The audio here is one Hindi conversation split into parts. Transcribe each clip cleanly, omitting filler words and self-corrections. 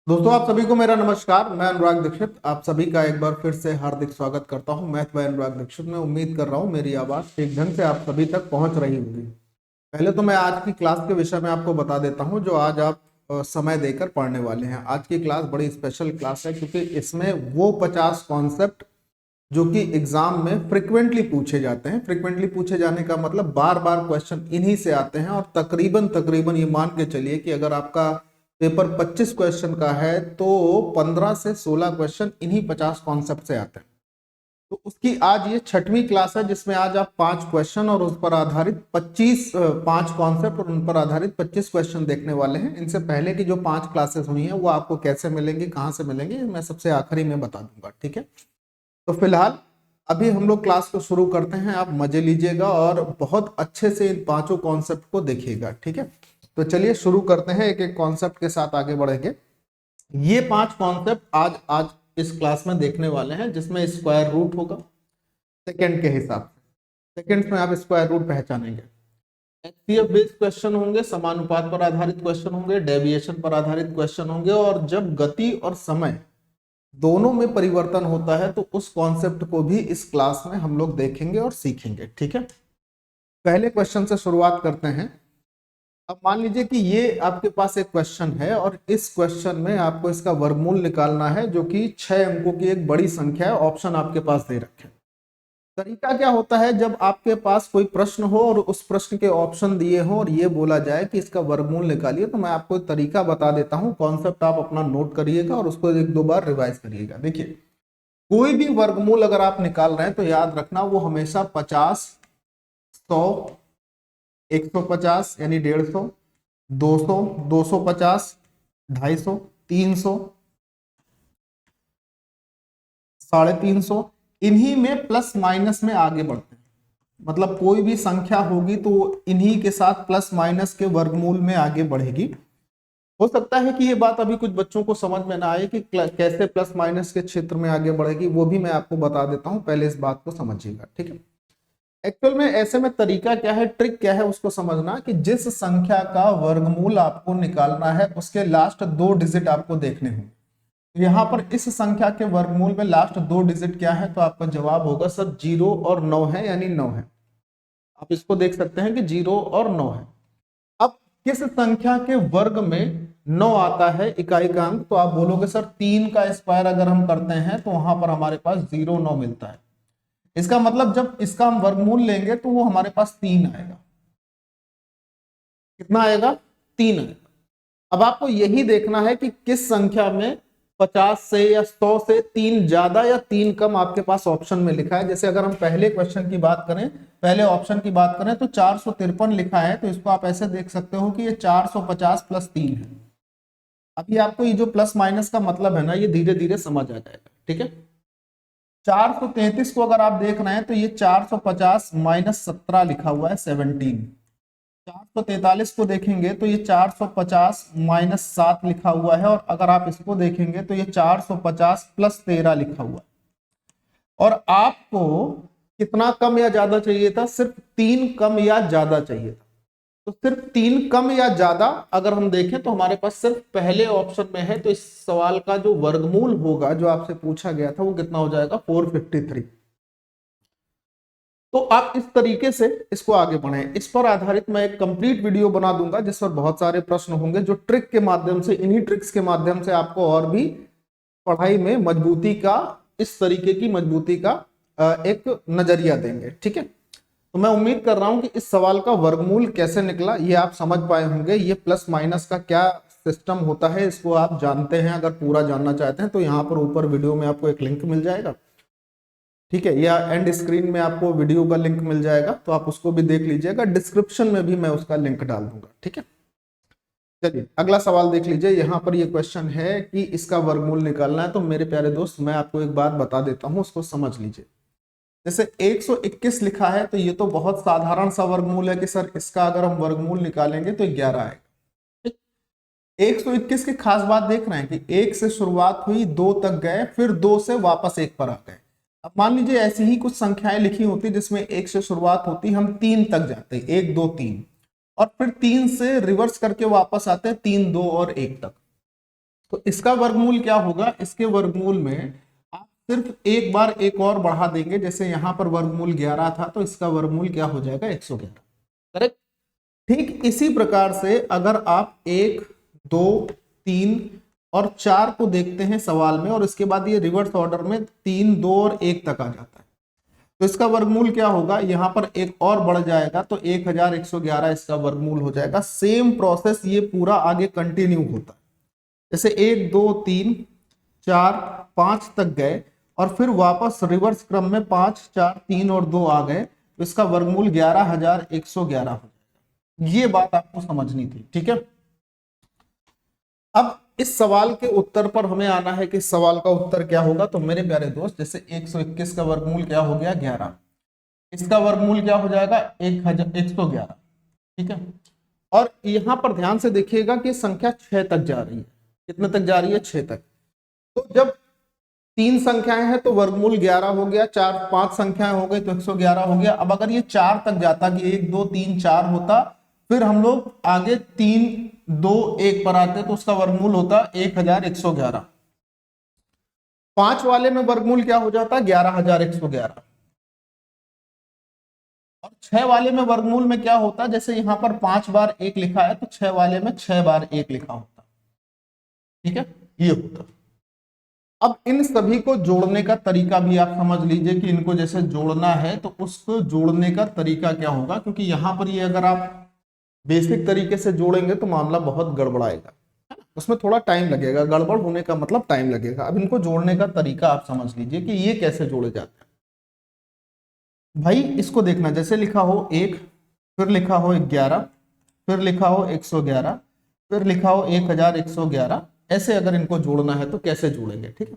दोस्तों आप सभी को मेरा नमस्कार। मैं अनुराग दीक्षित आप सभी का एक बार फिर से हार्दिक स्वागत करता हूं। मैथ बाय अनुराग दीक्षित में उम्मीद कर रहा हूं मेरी आवाज़ ठीक ढंग से आप सभी तक पहुंच रही होगी। पहले तो मैं आज की क्लास के विषय में आपको बता देता हूं जो आज आप समय देकर पढ़ने वाले हैं। आज की क्लास बड़ी स्पेशल क्लास है क्योंकि इसमें वो 50 कॉन्सेप्ट जो कि एग्जाम में फ्रिक्वेंटली पूछे जाते हैं। फ्रिक्वेंटली पूछे जाने का मतलब बार बार क्वेश्चन इन्हीं से आते हैं और तकरीबन तकरीबन ये मान के चलिए कि अगर आपका पेपर 25 क्वेश्चन का है तो 15 से 16 क्वेश्चन इन्हीं 50 कॉन्सेप्ट से आते हैं। तो उसकी आज ये छठवीं क्लास है जिसमें आज आप 5 क्वेश्चन और उस पर आधारित 5 कॉन्सेप्ट और उन पर आधारित 25 क्वेश्चन देखने वाले हैं। इनसे पहले की जो 5 क्लासेस हुई हैं वो आपको कैसे मिलेंगी, कहाँ से मिलेंगे, मैं सबसे आखिरी में बता दूंगा। ठीक है, तो फिलहाल अभी हम लोग क्लास को शुरू करते हैं। आप मजे लीजिएगा और बहुत अच्छे से इन 5 कॉन्सेप्ट को देखिएगा। ठीक है, तो चलिए शुरू करते हैं, एक एक कॉन्सेप्ट के साथ आगे बढ़ेंगे। ये 5 कॉन्सेप्ट आज आज इस क्लास में देखने वाले हैं जिसमें स्क्वायर रूट होगा सेकंड के हिसाब से। सेकंड्स में आप स्क्वायर रूट पहचानेंगे। एचसीएफ बेस्ड क्वेश्चन होंगे, समानुपात पर आधारित क्वेश्चन होंगे, डेविएशन पर आधारित क्वेश्चन होंगे और जब गति और समय दोनों में परिवर्तन होता है तो उस कॉन्सेप्ट को भी इस क्लास में हम लोग देखेंगे और सीखेंगे। ठीक है, पहले क्वेश्चन से शुरुआत करते हैं। अब मान लीजिए कि ये आपके पास एक क्वेश्चन है और इस क्वेश्चन में आपको इसका वर्गमूल निकालना है जो कि 6 अंकों की एक बड़ी संख्या है। ऑप्शन आपके पास दे रखे हैं। तरीका क्या होता है, जब आपके पास कोई प्रश्न हो और उस प्रश्न के ऑप्शन दिए हो और ये बोला जाए कि इसका वर्गमूल निकालिए, तो मैं आपको एक तरीका बता देता हूं। कॉन्सेप्ट आप अपना नोट करिएगा और उसको एक दो बार रिवाइज करिएगा। देखिए, कोई भी वर्गमूल अगर आप निकाल रहे हैं तो याद रखना वो हमेशा 50, 100, 150 यानी 150, 200, 250, 250, 300, 350, इन्हीं में प्लस माइनस में आगे बढ़ते हैं। मतलब कोई भी संख्या होगी तो इन्हीं के साथ प्लस माइनस के वर्गमूल में आगे बढ़ेगी। हो सकता है कि ये बात अभी कुछ बच्चों को समझ में ना आए कि कैसे प्लस माइनस के क्षेत्र में आगे बढ़ेगी, वो भी मैं आपको बता देता हूं। पहले इस बात को समझिएगा। ठीक है, एक्चुअल में ऐसे में तरीका क्या है, ट्रिक क्या है, उसको समझना कि जिस संख्या का वर्गमूल आपको निकालना है उसके लास्ट 2 डिजिट आपको देखने होंगे। यहाँ पर इस संख्या के वर्गमूल में लास्ट 2 डिजिट क्या है, तो आपका जवाब होगा सर 0 और 9 है, यानी 9 है। आप इसको देख सकते हैं कि 0 और 9 है। अब किस संख्या के वर्ग में 9 आता है इकाई का अंक, तो आप बोलोगे सर 3 का स्क्वायर अगर हम करते हैं तो वहां पर हमारे पास 0, 9 मिलता है। इसका मतलब जब इसका हम वर्गमूल लेंगे तो वो हमारे पास 3 आएगा। कितना आएगा? 3 आएगा। अब आपको यही देखना है कि किस संख्या में 50 से या 100 से 3 ज्यादा या 3 कम आपके पास ऑप्शन में लिखा है। जैसे अगर हम पहले क्वेश्चन की बात करें, पहले ऑप्शन की बात करें तो 453 लिखा है, तो इसको आप ऐसे देख सकते हो कि ये 450 प्लस 3 है। अभी आपको ये जो प्लस माइनस का मतलब है ना, ये धीरे धीरे समझ आ जाएगा। ठीक है, 433 को अगर आप देख रहे हैं तो ये 450 माइनस 17 लिखा हुआ है, 17। 443 को देखेंगे तो ये 450 माइनस 7 लिखा हुआ है, और अगर आप इसको देखेंगे तो ये 450 प्लस 13 लिखा हुआ है। और आपको कितना कम या ज्यादा चाहिए था? सिर्फ 3 कम या ज्यादा चाहिए था। तो सिर्फ 3 कम या ज्यादा अगर हम देखें तो हमारे पास सिर्फ पहले ऑप्शन में है। तो इस सवाल का जो वर्गमूल होगा जो आपसे पूछा गया था वो कितना हो जाएगा? 453। तो आप इस तरीके से इसको आगे बढ़ें। इस पर आधारित मैं एक कंप्लीट वीडियो बना दूंगा जिस पर बहुत सारे प्रश्न होंगे जो ट्रिक के माध्यम से, इन्हीं ट्रिक्स के माध्यम से आपको और भी पढ़ाई में मजबूती का, इस तरीके की मजबूती का एक नजरिया देंगे। ठीक है, तो मैं उम्मीद कर रहा हूं कि इस सवाल का वर्गमूल कैसे निकला ये आप समझ पाए होंगे। ये प्लस माइनस का क्या सिस्टम होता है इसको आप जानते हैं। अगर पूरा जानना चाहते हैं तो यहाँ पर ऊपर वीडियो में आपको एक लिंक मिल जाएगा। ठीक है, या एंड स्क्रीन में आपको वीडियो का लिंक मिल जाएगा, तो आप उसको भी देख लीजिएगा। डिस्क्रिप्शन में भी मैं उसका लिंक डाल दूंगा। ठीक है, चलिए अगला सवाल देख लीजिए। यहाँ पर ये क्वेश्चन है कि इसका वर्गमूल निकालना है। तो मेरे प्यारे दोस्त, मैं आपको एक बात बता देता हूँ, उसको समझ लीजिए। जैसे 121 लिखा है तो ये तो बहुत साधारण सा वर्गमूल है कि सर इसका अगर हम वर्गमूल निकालेंगे तो 11 आएगा। 121 की खास बात देख रहे हैं कि 1 से शुरुआत हुई, 2 तक गए, फिर 2 से वापस 1 पर आ गए। अब मान लीजिए ऐसी ही कुछ संख्याएं लिखी होती जिसमें 1 से शुरुआत होती, हम 3 तक जाते, 1 2 3, और फिर 3 से रिवर्स करके वापस आते हैं 3 2 और 1 तक। तो इसका वर्गमूल क्या होगा, इसके वर्गमूल में आप सिर्फ एक बार एक और बढ़ा देंगे, जैसे यहां पर वर्गमूल 11 था तो इसका वर्गमूल क्या हो जाएगा 111। करेक्ट। ठीक इसी प्रकार से अगर आप 1, 2, 3 और 4 को देखते हैं सवाल में, और इसके बाद ये रिवर्स ऑर्डर में 3, 2 और 1 तक आ जाता है, तो इसका वर्गमूल क्या होगा, यहां पर एक और बढ़ जाएगा तो 1111 इसका वर्गमूल हो जाएगा। सेम प्रोसेस ये पूरा आगे कंटिन्यू होता है, जैसे 1, 2, 3, 4, 5 तक गए और फिर वापस रिवर्स क्रम में 5, 4, 3 और 2 आ गए, तो इसका वर्गमूल 11111 हो जाएगा। ये बात आपको समझनी थी, ठीक है। अब इस सवाल के उत्तर पर हमें आना है कि सवाल का उत्तर क्या होगा। तो मेरे प्यारे दोस्त, जैसे 121 का वर्गमूल क्या हो गया 11, इसका वर्गमूल क्या हो जाएगा 111, ठीक है। और यहां पर ध्यान से देखिएगा कि संख्या 6 तक जा रही है। कितने तक जा रही है, 6 तक। तो जब 3 संख्याएं हैं तो वर्गमूल 11 हो गया, 4, 5 संख्याएं हो गई तो 111 हो गया। अब अगर ये 4 तक जाता कि 1, 2, 3, 4 होता, फिर हम लोग आगे 3, 2, 1 पर आते तो उसका वर्गमूल होता 1111। 5 वाले में वर्गमूल क्या हो जाता 11111। और 6 वाले में वर्गमूल में क्या होता, जैसे यहां पर 5 बार 1 लिखा है तो 6 वाले में 6 बार 1 लिखा होता, ठीक है, ये होता। अब इन सभी को जोड़ने का तरीका भी आप समझ लीजिए कि इनको जैसे जोड़ना है तो उसको जोड़ने का तरीका क्या होगा, क्योंकि यहां पर ये अगर आप बेसिक तरीके से जोड़ेंगे तो मामला बहुत गड़बड़ाएगा, उसमें थोड़ा टाइम लगेगा। गड़बड़ होने का मतलब टाइम लगेगा। अब इनको जोड़ने का तरीका आप समझ लीजिए कि ये कैसे जोड़े जाते हैं। भाई इसको देखना, जैसे लिखा हो 1, फिर लिखा हो 11, फिर लिखा हो 111, फिर लिखा हो 1111, ऐसे अगर इनको जोड़ना है तो कैसे जोड़ेंगे, ठीक है।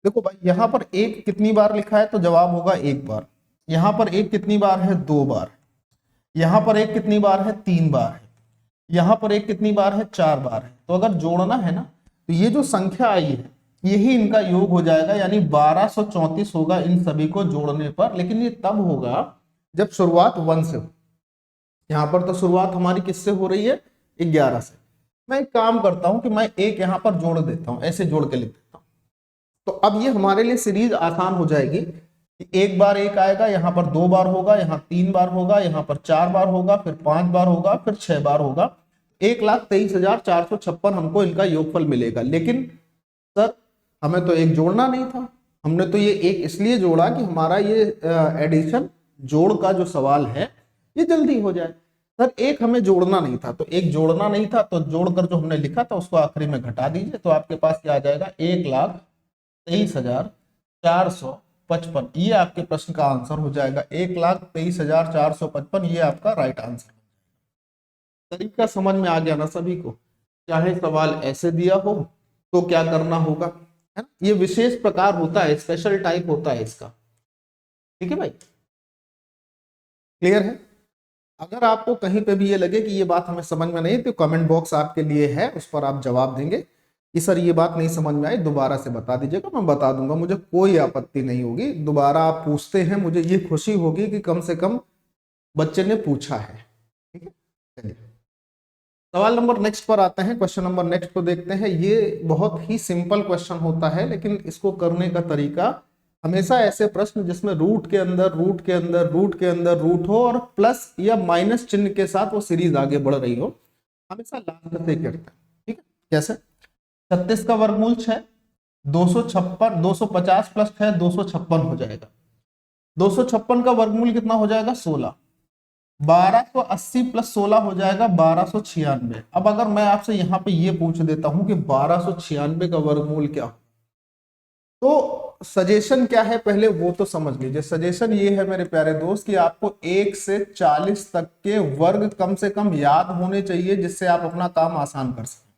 देखो भाई, यहां पर 1 कितनी बार लिखा है तो जवाब होगा 1 बार। यहां पर 1 कितनी बार है 2 बार। यहां पर 1 कितनी बार है 3 बार है। यहां पर 1 कितनी बार है 4 बार है। तो अगर जोड़ना है ना तो ये जो संख्या आई है यही इनका योग हो जाएगा, यानी 1234 होगा इन सभी को जोड़ने पर। लेकिन ये तब होगा जब शुरुआत 1 से हो। यहां पर तो शुरुआत हमारी किससे हो रही है 11 से। मैं एक काम करता हूं कि मैं एक यहां पर जोड़ देता हूं, ऐसे जोड़ के लिख देता हूं। तो अब ये हमारे लिए सीरीज आसान हो जाएगी। एक बार 1 आएगा, यहाँ पर 2 बार होगा, यहाँ 3 बार होगा, यहाँ पर 4 बार होगा, फिर 5 बार होगा, फिर 6 बार होगा। 1,23,456 हमको इनका योगफल मिलेगा। लेकिन सर हमें तो एक जोड़ना नहीं था, हमने तो ये एक इसलिए जोड़ा कि हमारा ये एडिशन जोड़ का जो सवाल है ये जल्दी हो जाए। सर एक हमें जोड़ना नहीं था, तो एक जोड़ना नहीं था तो जोड़कर जो हमने लिखा था उसको आखिरी में घटा दीजिए, तो आपके पास क्या आ जाएगा 1,23,455। ये आपके प्रश्न का आंसर हो जाएगा 1,23,455। ये आपका राइट आंसर। तरीका समझ में आ गया ना सभी को। चाहे सवाल ऐसे दिया हो तो क्या करना होगा, है ना। ये विशेष प्रकार होता है, स्पेशल टाइप होता है इसका, ठीक है भाई, क्लियर है। अगर आपको कहीं पे भी ये लगे कि ये बात हमें समझ में नहीं, तो कमेंट बॉक्स आपके लिए है, उस पर आप जवाब देंगे कि सर ये बात नहीं समझ में आई, दोबारा से बता दीजिएगा, मैं बता दूंगा, मुझे कोई आपत्ति नहीं होगी। दोबारा आप पूछते हैं, मुझे ये खुशी होगी कि कम से कम बच्चे ने पूछा है, ठीक है। चलिए सवाल नंबर नेक्स्ट पर आते हैं। क्वेश्चन नंबर नेक्स्ट को देखते हैं। ये बहुत ही सिंपल क्वेश्चन होता है, लेकिन इसको करने का तरीका हमेशा ऐसे प्रश्न जिसमें रूट के अंदर रूट के अंदर रूट के अंदर रूट हो और प्लस या माइनस चिन्ह के साथ वो सीरीज आगे बढ़ रही हो, हमेशा लास्ट से करते हैं, ठीक है। कैसे 36 का वर्गमूल 6, 256, 250 प्लस 6 256 हो जाएगा। 256 का वर्गमूल कितना हो जाएगा 16। 1280 प्लस 16 हो जाएगा 1296। अब अगर मैं आपसे यहां पे ये पूछ देता हूं कि 1296 का वर्गमूल क्या हो, तो सजेशन क्या है पहले वो तो समझ लीजिए। सजेशन ये है मेरे प्यारे दोस्त कि आपको 1 से 40 तक के वर्ग कम से कम याद होने चाहिए, जिससे आप अपना काम आसान कर सकें।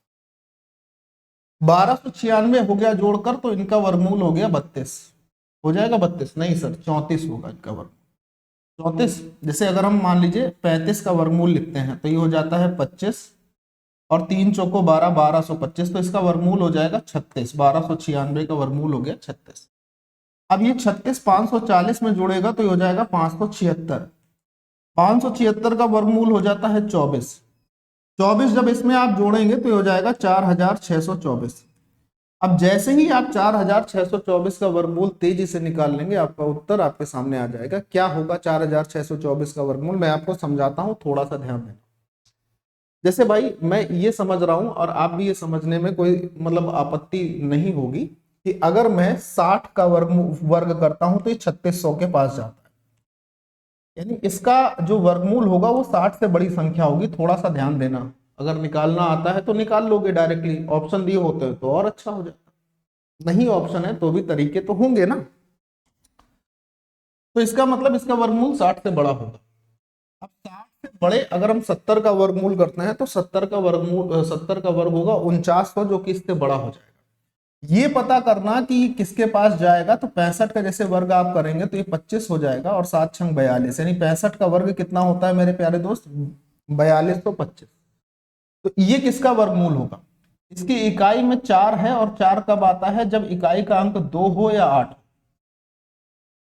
1296 हो गया जोड़कर, तो इनका वर्गमूल हो गया 32। हो जाएगा 32? नहीं सर 34 होगा इनका वर्गमूल। 34, जैसे अगर हम मान लीजिए 35 का वर्गमूल लिखते हैं तो ये हो जाता है 25 और 3 चौको 12, 1225, तो इसका वर्गमूल हो जाएगा 36। 1296 का वर्गमूल हो गया 36। अब ये 36 540 में जोड़ेगा तो ये हो जाएगा 576। 576 का वर्गमूल हो जाता है 24। 24 जब इसमें आप जोड़ेंगे तो ये हो जाएगा 4624। अब जैसे ही आप 4624 का वर्गमूल तेजी से निकाल लेंगे, आपका उत्तर आपके सामने आ जाएगा। क्या होगा 4624 का वर्गमूल, मैं आपको समझाता हूं, थोड़ा सा ध्यान देना। जैसे भाई मैं ये समझ रहा हूं और आप भी ये समझने में कोई मतलब आपत्ति नहीं होगी कि अगर मैं 60 का वर्ग करता हूं तो ये 3600 के पास जाता है, यानी इसका जो वर्गमूल होगा वो 60 से बड़ी संख्या होगी। थोड़ा सा ध्यान देना, अगर निकालना आता है तो निकाल लोगे डायरेक्टली, ऑप्शन दिए होते हैं तो और अच्छा हो जाता, नहीं ऑप्शन है तो भी तरीके तो होंगे ना। तो इसका मतलब इसका वर्गमूल 60 से बड़ा होगा। अब 60 से बड़े अगर हम 70 का वर्गमूल करते हैं तो 70 का वर्ग होगा 4900, जो कि इससे बड़ा हो जाएगा। ये पता करना कि ये किसके पास जाएगा, तो 65 का जैसे वर्ग आप करेंगे तो ये 25 हो जाएगा और 7 छंग 42, यानी 65 का वर्ग कितना होता है मेरे प्यारे दोस्त, 4225। तो ये किसका वर्गमूल होगा, इसकी इकाई में 4 है और 4 कब आता है, जब इकाई का अंक 2 हो या 8।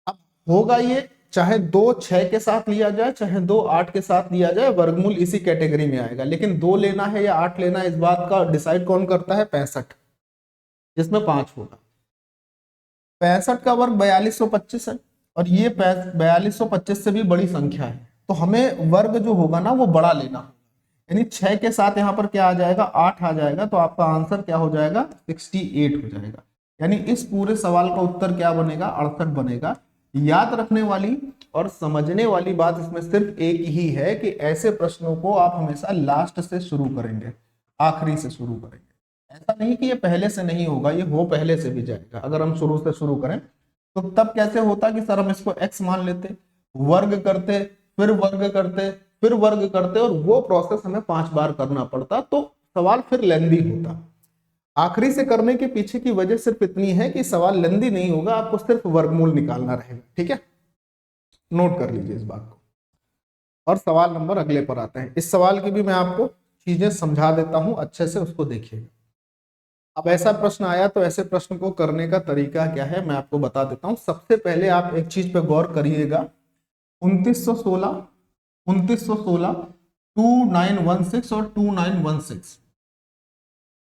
अब होगा ये चाहे 2 6 के साथ लिया जाए चाहे 2 8 के साथ लिया जाए, वर्गमूल इसी कैटेगरी में आएगा। लेकिन 2 लेना है या 8 लेना है, इस बात का डिसाइड कौन करता है, 65, जिसमें 5 होगा। 65 का वर्ग 4225 है और ये 4225 से भी बड़ी संख्या है, तो हमें वर्ग जो होगा ना वो बड़ा लेना होगा। यानी 6 के साथ यहाँ पर क्या आ जाएगा, 8 आ जाएगा, तो आपका आंसर क्या हो जाएगा, 68 हो जाएगा। यानी इस पूरे सवाल का उत्तर क्या बनेगा, 68 बनेगा। याद रखने वाली और समझने वाली बात इसमें सिर्फ एक ही है कि ऐसे प्रश्नों को आप हमेशा लास्ट से शुरू करेंगे, आखिरी से शुरू करेंगे। ऐसा नहीं कि ये पहले से नहीं होगा, ये हो पहले से भी जाएगा। अगर हम शुरू से शुरू करें तो तब कैसे होता कि सर हम इसको x मान लेते, वर्ग करते, फिर वर्ग करते, फिर वर्ग करते, और वो प्रोसेस हमें 5 बार करना पड़ता, तो सवाल फिर लेंदी होता। आखिरी से करने के पीछे की वजह सिर्फ इतनी है कि सवाल लेंदी नहीं होगा, आपको सिर्फ वर्गमूल निकालना रहेगा। ठीक है, नोट कर लीजिए इस बात को। और सवाल नंबर अगले पर आते हैं। इस सवाल की भी मैं आपको चीजें समझा देता हूं, अच्छे से उसको देखिएगा। अब ऐसा प्रश्न आया तो ऐसे प्रश्न को करने का तरीका क्या है मैं आपको बता देता हूं। सबसे पहले आप एक चीज पे गौर करिएगा, 2916, 2916 और 2916,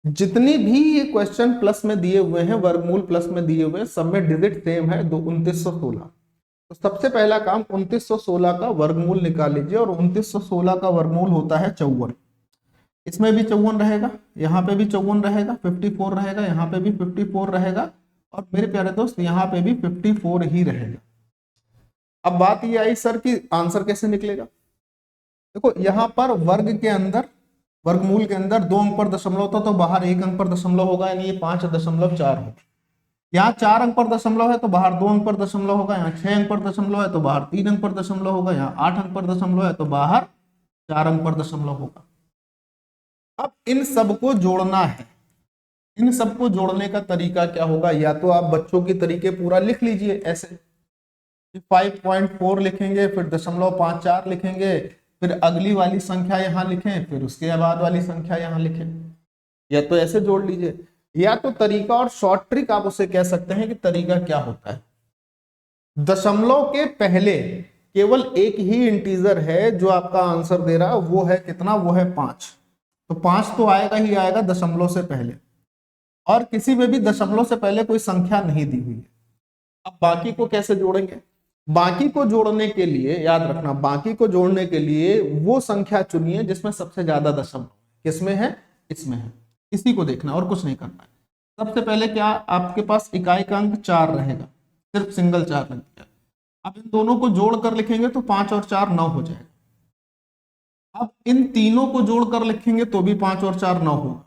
जितनी भी ये क्वेश्चन प्लस में दिए हुए हैं, वर्गमूल प्लस में दिए हुए हैं, सब में डिजिट सेम है, 2916। तो सबसे पहला काम 2916 का वर्गमूल निकाल लीजिए, और 2916 का वर्गमूल होता है 54। इसमें भी 54 रहेगा, यहाँ पे भी 54 रहेगा, 54 रहेगा, यहाँ पे भी 54 रहेगा, और मेरे प्यारे दोस्त यहाँ पे भी 54 ही रहेगा। अब बात ये आई सर कि आंसर कैसे निकलेगा। देखो यहाँ पर वर्ग के अंदर, वर्गमूल के अंदर 2 अंक पर दशमलव होता तो बाहर 1 अंक पर दशमलव होगा, यानी ये 5.4 होगा। यहाँ 4 अंक पर दशमलव है तो बाहर 2 अंक पर दशमलव होगा, यहाँ 6 अंक पर दशमलव है तो बाहर 3 अंक पर दशमलव होगा, यहाँ 8 अंक पर दशमलव है तो बाहर 4 अंक पर दशमलव होगा। अब इन सबको जोड़ना है। इन सबको जोड़ने का तरीका क्या होगा, या तो आप बच्चों की तरीके पूरा लिख लीजिए ऐसे, 5.4 लिखेंगे, फिर 0.54 लिखेंगे, फिर अगली वाली संख्या यहां लिखें, फिर उसके बाद वाली संख्या यहां लिखें, या तो ऐसे जोड़ लीजिए। या तो तरीका और शॉर्ट ट्रिक आप उसे कह सकते हैं कि तरीका क्या होता है, दशमलव के पहले केवल एक ही इंटीजर है जो आपका आंसर दे रहा है, वो है कितना, वो है 5। तो 5 तो आएगा ही आएगा दशमलव से पहले, और किसी में भी दशमलव से पहले कोई संख्या नहीं दी हुई है। अब बाकी को कैसे जोड़ेंगे, बाकी को जोड़ने के लिए याद रखना, बाकी को जोड़ने के लिए वो संख्या चुनिए जिसमें सबसे ज्यादा दशमलव, किसमें है, इसमें है, इसी को देखना और कुछ नहीं करना है। सबसे पहले क्या, आपके पास इकाई का अंक 4 रहेगा, सिर्फ सिंगल 4 लग गया। अब इन दोनों को जोड़कर लिखेंगे तो 5 और 4 9 हो जाएगा। अब इन तीनों को जोड़कर लिखेंगे तो भी 5 और 4 9 होगा,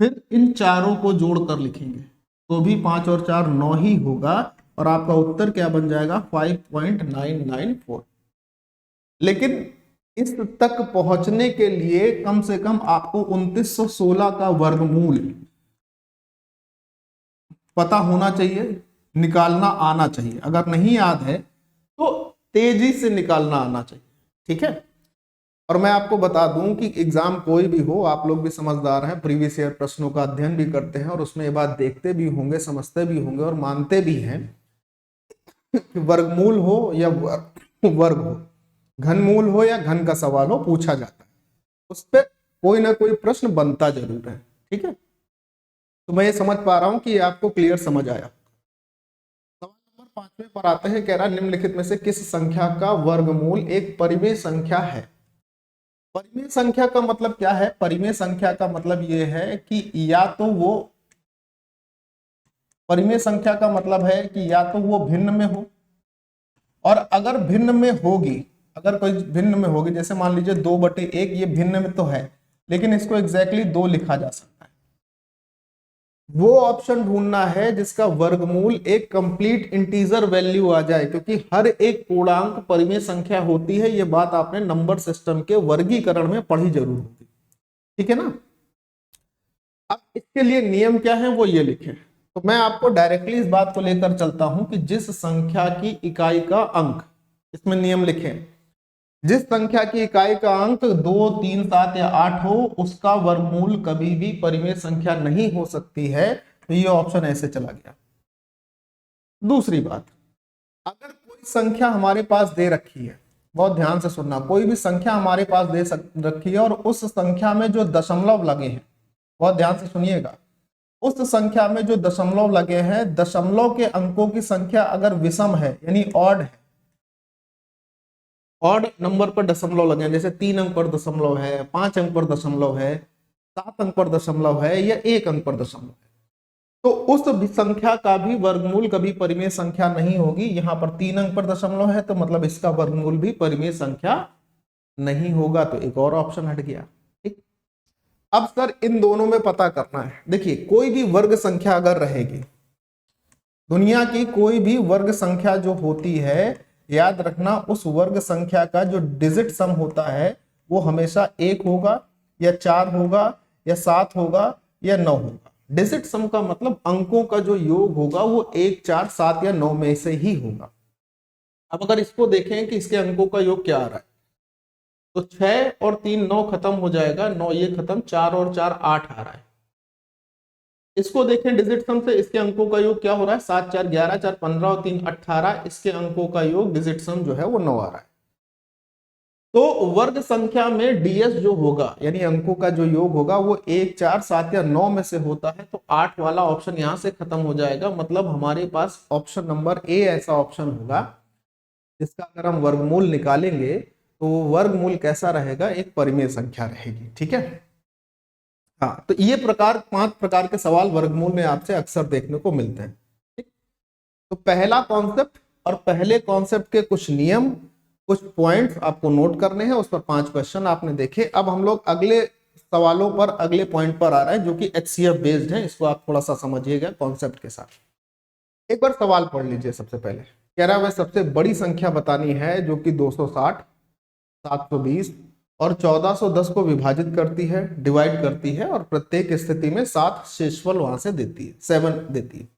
फिर इन चारों को जोड़कर लिखेंगे तो भी 5 और 4 9 ही होगा, और आपका उत्तर क्या बन जाएगा, 5.994। लेकिन इस तक पहुंचने के लिए कम से कम आपको 2916 का वर्गमूल पता होना चाहिए, निकालना आना चाहिए। अगर नहीं याद है तो तेजी से निकालना आना चाहिए। ठीक है, और मैं आपको बता दूं कि एग्जाम कोई भी हो, आप लोग भी समझदार हैं, प्रीवियस ईयर प्रश्नों का अध्ययन भी करते हैं, और उसमें ये बात देखते भी होंगे, समझते भी होंगे और मानते भी हैं कि वर्गमूल हो या वर्ग हो, घनमूल हो या घन का सवाल हो, पूछा जाता है, उस पर कोई ना कोई प्रश्न बनता जरूर है। ठीक है, तो मैं ये समझ पा रहा हूं कि ये आपको क्लियर समझ आया। सवाल नंबर 5 में पर आते हैं, कह रहा निम्नलिखित में से किस संख्या का वर्गमूल एक परिमेय संख्या है। परिमेय संख्या का मतलब क्या है? परिमेय संख्या का मतलब ये है कि या तो वो, परिमेय संख्या का मतलब है कि या तो वो भिन्न में हो, और अगर भिन्न में होगी, अगर कोई भिन्न में होगी, जैसे मान लीजिए 2/1, ये भिन्न में तो है लेकिन इसको एग्जैक्टली 2 लिखा जा सकता है। वो ऑप्शन ढूंढना है जिसका वर्गमूल एक कंप्लीट इंटीजर वैल्यू आ जाए, क्योंकि हर एक पूर्णांक परिमेय संख्या होती है। ये बात आपने नंबर सिस्टम के वर्गीकरण में पढ़ी जरूर होगी, ठीक है ना। अब इसके लिए नियम क्या है वो ये लिखें। तो मैं आपको डायरेक्टली इस बात को लेकर चलता हूं कि जिस संख्या की इकाई का अंक, इसमें नियम लिखें, जिस संख्या की इकाई का अंक 2, 3, 7 या 8 हो, उसका वर्गमूल कभी भी परिमेय संख्या नहीं हो सकती है। तो ये ऑप्शन ऐसे चला गया। दूसरी बात, अगर कोई संख्या हमारे पास दे रखी है, बहुत ध्यान से सुनना, कोई भी संख्या हमारे पास रखी है और उस संख्या में जो दशमलव लगे हैं, बहुत ध्यान से सुनिएगा, उस संख्या में जो दशमलव लगे हैं, दशमलव के अंकों की संख्या अगर विषम है यानी ऑड है, ऑड नंबर पर दशमलव लगे हैं, जैसे 3 अंक पर दशमलव है, 5 अंक पर दशमलव है, 7 अंक पर दशमलव है, या 1 अंक पर दशमलव है, तो उस संख्या का भी वर्गमूल कभी परिमेय संख्या नहीं होगी। यहां पर 3 अंक पर दशमलव है तो मतलब इसका वर्गमूल भी परिमेय संख्या नहीं होगा। तो एक और ऑप्शन हट गया। ठीक, अब सर इन दोनों में पता करना है। देखिए, कोई भी वर्ग संख्या अगर रहेगी, दुनिया की कोई भी वर्ग संख्या जो होती है, याद रखना उस वर्ग संख्या का जो डिजिट सम होता है वो हमेशा 1 होगा, या 4 होगा, या 7 होगा, या 9 होगा। डिजिट सम का मतलब अंकों का जो योग होगा वो 1, 4, 7 या 9 में से ही होगा। अब अगर इसको देखें कि इसके अंकों का योग क्या आ रहा है, तो 6 और 3 9 खत्म हो जाएगा, 9 ये खत्म, 4 और 4 8 आ रहा है। इसको देखें डिजिट सम से, इसके अंकों का योग क्या हो रहा है, 7 4 11, 4 15 और 3 18, इसके अंकों का योग डिजिट सम जो है वो 9 आ रहा है। तो वर्ग संख्या में डीएस जो होगा यानी अंकों का जो योग होगा वो 1, 4, 7 या 9 में से होता है। तो 8 वाला ऑप्शन यहां से खत्म हो जाएगा। मतलब हमारे पास ऑप्शन नंबर ए ऐसा ऑप्शन होगा जिसका अगर हम वर्गमूल निकालेंगे तो वो वर्गमूल कैसा रहेगा, एक परिमेय संख्या रहेगी। ठीक है, हाँ, तो ये 5 प्रकार के सवाल वर्गमूल में आपसे अक्सर देखने को मिलते हैं। ठीक, तो पहला कॉन्सेप्ट और पहले कॉन्सेप्ट के कुछ नियम, कुछ पॉइंट्स आपको नोट करने हैं, उस पर 5 क्वेश्चन आपने देखे। अब हम लोग अगले सवालों पर, अगले पॉइंट पर आ रहे हैं जो कि एचसीएफ बेस्ड है। इसको आप थोड़ा सा समझिएगा कॉन्सेप्ट के साथ। एक बार सवाल पढ़ लीजिए। सबसे पहले कह रहा है वह सबसे बड़ी संख्या बतानी है जो कि 260, 720 और 1410 को विभाजित करती है, डिवाइड करती है, और प्रत्येक स्थिति में 7 शेषफल वहां से देती है, 7 देती है।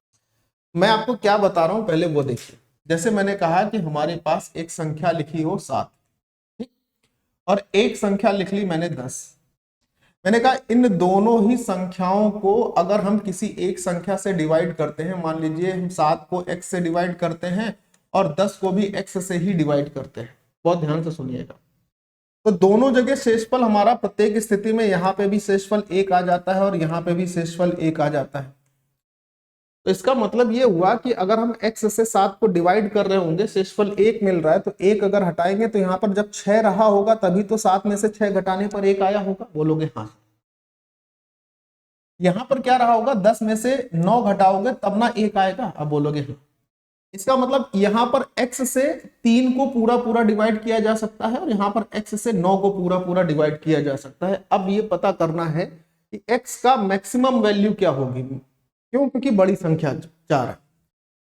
मैं आपको क्या बता रहा हूं पहले वो देखिए। जैसे मैंने कहा कि हमारे पास एक संख्या लिखी हो 7, ठीक, और एक संख्या लिख ली मैंने 10। मैंने कहा इन दोनों ही संख्याओं को अगर हम किसी एक संख्या से डिवाइड करते हैं, मान लीजिए हम 7 को x से डिवाइड करते हैं और 10 को भी x से ही डिवाइड करते हैं, बहुत ध्यान से सुनिएगा, तो दोनों जगह शेषफल हमारा प्रत्येक स्थिति में, यहाँ पे भी शेषफल 1 आ जाता है और यहाँ पे भी शेषफल 1 आ जाता है। तो इसका मतलब ये हुआ कि अगर हम x से 7 को डिवाइड कर रहे होंगे, शेषफल 1 मिल रहा है, तो 1 अगर हटाएंगे तो यहाँ पर जब 6 रहा होगा तभी तो 7 में से 6 घटाने पर 1 आया होगा। बोलोगे हाँ। यहाँ पर क्या रहा होगा, 10 में से 9 घटाओगे तब ना 1 आएगा। अब बोलोगे हाँ। इसका मतलब यहाँ पर x से 3 को पूरा पूरा डिवाइड किया जा सकता है और यहाँ पर x से 9 को पूरा पूरा डिवाइड किया जा सकता है। अब ये पता करना है कि x का मैक्सिमम वैल्यू क्या होगी। क्यों? क्योंकि बड़ी संख्या 4 है।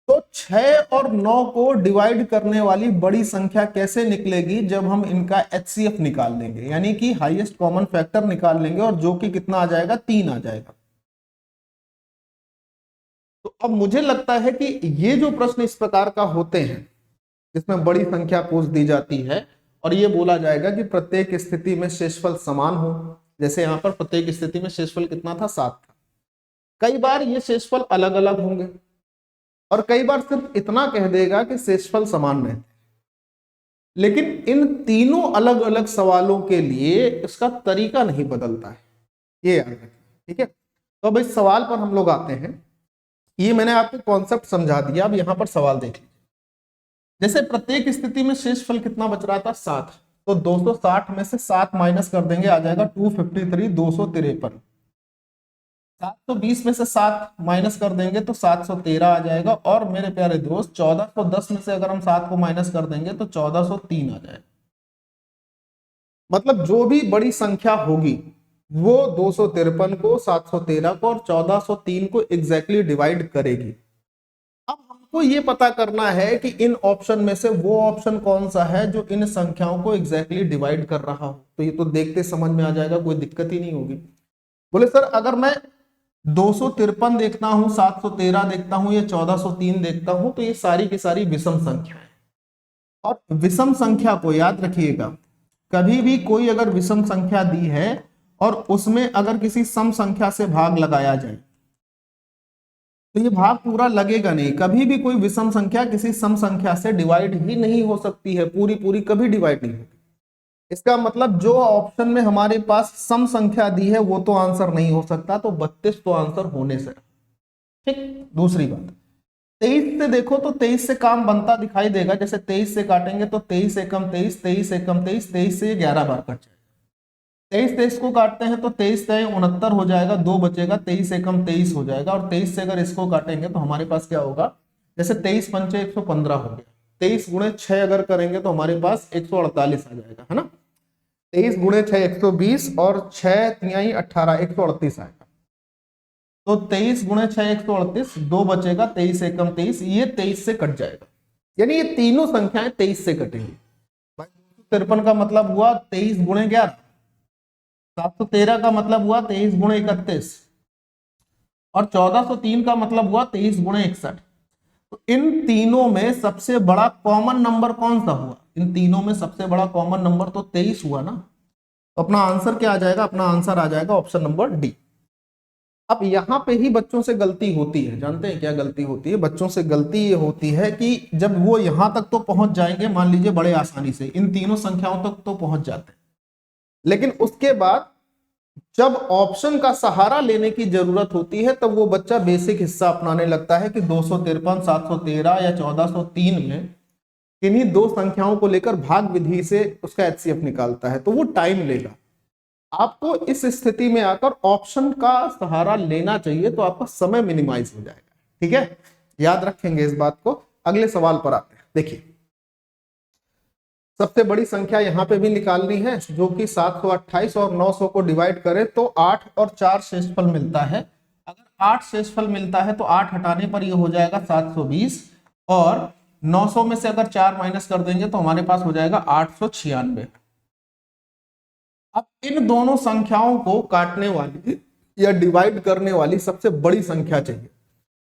तो 6 और 9 को डिवाइड करने वाली बड़ी संख्या कैसे निकलेगी, जब हम इनका HCF निकाल लेंगे, यानी कि हाईएस्ट कॉमन फैक्टर निकाल लेंगे, और जो कि कितना आ जाएगा, 3 आ जाएगा। तो अब मुझे लगता है कि ये जो प्रश्न इस प्रकार का होते हैं जिसमें बड़ी संख्या पूछ दी जाती है और ये बोला जाएगा कि प्रत्येक स्थिति में शेषफल समान हो, जैसे यहाँ पर प्रत्येक स्थिति में शेषफल कितना था, 7 था। कई बार ये शेषफल अलग अलग होंगे और कई बार सिर्फ इतना कह देगा कि शेषफल समान रहते, लेकिन इन तीनों अलग अलग सवालों के लिए इसका तरीका नहीं बदलता है, ये याद रखना। ठीक है, तो अब इस सवाल पर हम लोग आते हैं। ये मैंने आपको कॉन्सेप्ट समझा दिया, अब यहाँ पर सवाल देख लीजिए। जैसे प्रत्येक स्थिति में शेषफल कितना बच रहा था 7, तो 260 में से 7 माइनस कर देंगे, आ जाएगा 253, 253। 720 में से 7 माइनस कर देंगे तो 713 आ जाएगा। और मेरे प्यारे दोस्त 1410 में से अगर हम 7 को माइनस कर देंगे तो 1403 आ जाएगा। मतलब जो भी बड़ी संख्या होगी वो 253 को, 713 को और 1403 को एग्जैक्टली डिवाइड करेगी। अब हमको ये पता करना है कि इन ऑप्शन में से वो ऑप्शन कौन सा है जो इन संख्याओं को एग्जैक्टली डिवाइड कर रहा हो। तो ये तो देखते समझ में आ जाएगा, कोई दिक्कत ही नहीं होगी। बोले सर अगर मैं 253 देखता हूं, 713 देखता हूं या 1403 देखता हूं तो ये सारी की सारी विषम संख्या है। और विषम संख्या को याद रखिएगा, कभी भी कोई अगर विषम संख्या दी है और उसमें अगर किसी सम संख्या से भाग लगाया जाए तो ये भाग पूरा लगेगा नहीं। कभी भी कोई विषम संख्या किसी सम संख्या से डिवाइड ही नहीं हो सकती है, पूरी पूरी कभी डिवाइड नहीं होगी। इसका मतलब जो ऑप्शन में हमारे पास सम संख्या दी है वो तो आंसर नहीं हो सकता, तो 32 तो आंसर होने से। ठीक, दूसरी बात 23 से देखो तो 23 से काम बनता दिखाई देगा। जैसे 23 से काटेंगे तो 23 एकम 23, 23 एकम 23, 23 से 11 बार कट जाएगा। 23 को काटते हैं तो 23 तेईस 69 हो जाएगा, 2 बचेगा, 23 एकम 23 हो जाएगा। और 23 से अगर इसको काटेंगे तो हमारे पास क्या होगा, जैसे 23 पंचे 115 हो गया। 23 गुणे 6 अगर करेंगे तो हमारे पास 148 आ जाएगा, है ना। 23 गुणे 6 120 और 6 तिहाई 18, 138 आएगा। तो 23 गुणे 6 138, 2 बचेगा, 23 एकम 23, ये 23 से कट जाएगा। यानी ये तीनों संख्याएं 23 से कटेंगी। 253 का मतलब हुआ 23 गुणे 11, 713 का मतलब हुआ 23 गुणे 31 और 1403 का मतलब हुआ 23 गुणे 61। तो इन तीनों में सबसे बड़ा कॉमन नंबर कौन सा हुआ? इन तीनों में सबसे बड़ा कॉमन नंबर तो 23 हुआ ना। तो अपना आंसर क्या आ जाएगा? अपना आंसर आ जाएगा ऑप्शन नंबर डी। अब यहां पे ही बच्चों से गलती होती है। जानते हैं क्या गलती होती है? बच्चों से गलती ये होती है कि जब वो यहां तक तो पहुंच जाएंगे, मान लीजिए बड़े आसानी से इन तीनों संख्याओं तक तो पहुंच जाते हैं, लेकिन उसके बाद जब ऑप्शन का सहारा लेने की जरूरत होती है तब वो बच्चा बेसिक हिस्सा अपनाने लगता है कि 253, 713 या 1403 में किन्हीं दो संख्याओं को लेकर भाग विधि से उसका एचसीएफ निकालता है, तो वो टाइम लेगा। आपको इस स्थिति में आकर ऑप्शन का सहारा लेना चाहिए, तो आपका समय मिनिमाइज हो जाएगा। ठीक है, याद रखेंगे इस बात को। अगले सवाल पर आते हैं। देखिए, सबसे बड़ी संख्या यहां पे भी निकालनी है, जो कि 728 और 900 को डिवाइड करें तो 8 और 4 शेषफल मिलता है। अगर 8 शेषफल मिलता है तो 8 हटाने पर यह हो जाएगा 720 और 900 में से अगर 4 माइनस कर देंगे तो हमारे पास हो जाएगा 896। अब इन दोनों संख्याओं को काटने वाली या डिवाइड करने वाली सबसे बड़ी संख्या चाहिए।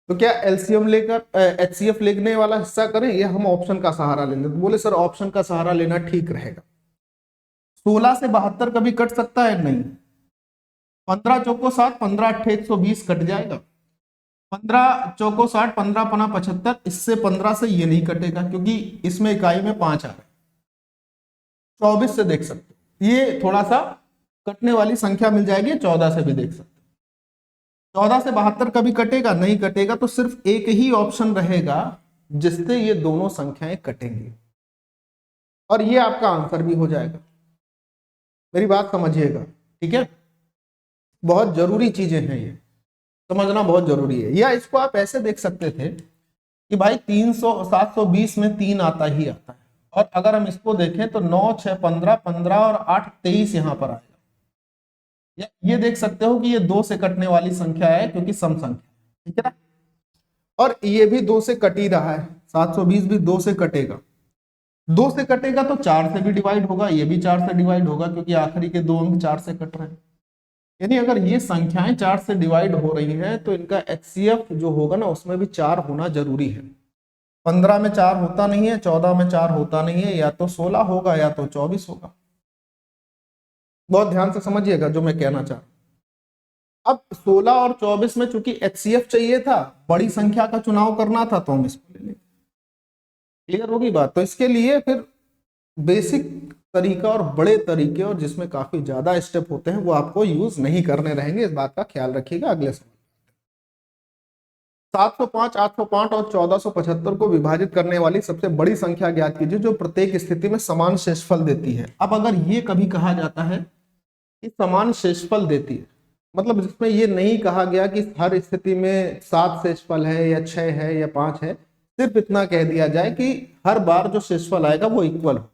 तो क्या एलसीएम लेकर एचसीएफ लेने वाला हिस्सा करें या हम ऑप्शन का सहारा ले लें? तो बोले सर ऑप्शन का सहारा लेना ठीक रहेगा। 16 से 72 कभी कट सकता है? नहीं। 15 चौको 7, 15 अट्ठे 120 कट जाएगा। 15 चौको 60, 15 पना 75, इससे 15 से ये नहीं कटेगा क्योंकि इसमें इकाई में 5 आ रहे। 24 से देख सकते, ये थोड़ा सा कटने वाली संख्या मिल जाएगी। 14 से भी देख सकते। 14 से 72 कभी कटेगा? नहीं कटेगा। तो सिर्फ एक ही ऑप्शन रहेगा जिससे ये दोनों संख्याएं कटेंगी और ये आपका आंसर भी हो जाएगा। मेरी बात समझिएगा, ठीक है। बहुत जरूरी चीजें हैं, ये समझना बहुत जरूरी है। या इसको आप ऐसे देख सकते थे कि भाई 720 में 3 आता ही आता है, और अगर हम इसको देखें तो 9 6 15, 15 और 8 23 यहां पर आएगा। ये देख सकते हो कि ये 2 से कटने वाली संख्या है क्योंकि सम संख्या, ठीक है ना। और ये भी 2 से कट ही रहा है, 720 भी 2 से कटेगा। 2 से कटेगा तो 4 से भी डिवाइड होगा, ये भी 4 से डिवाइड होगा क्योंकि आखिरी के 2 अंक 4 से कट रहे हैं। यानी अगर ये संख्याएं 4 से डिवाइड हो रही हैं तो इनका एचसीएफ जो होगा ना उसमें भी 4 होना जरूरी है। 15 में 4 होता नहीं है, 14 में 4 होता नहीं है, या तो 16 होगा या तो 24 होगा। बहुत ध्यान से समझिएगा जो मैं कहना चाह रहा हूं। अब 16 और 24 में चूंकि एचसीएफ चाहिए था, बड़ी संख्या का चुनाव करना था, तो हम इसको ले लेंगे। क्लियर होगी बात? तो इसके लिए फिर बेसिक तरीका और बड़े तरीके और जिसमें काफी ज्यादा स्टेप होते हैं वो आपको यूज नहीं करने रहेंगे, इस बात का ख्याल रखिएगा। अगले सवाल, 705, 805 और 1475 को विभाजित करने वाली सबसे बड़ी संख्या ज्ञात कीजिए जो प्रत्येक स्थिति में समान शेषफल देती है। अब अगर ये कभी कहा जाता है कि समान शेषफल देती है, मतलब जिसमें ये नहीं कहा गया कि हर स्थिति में 7 शेषफल है या 6 है या 5 है, सिर्फ इतना कह दिया जाए कि हर बार जो शेषफल आएगा वो इक्वल हो।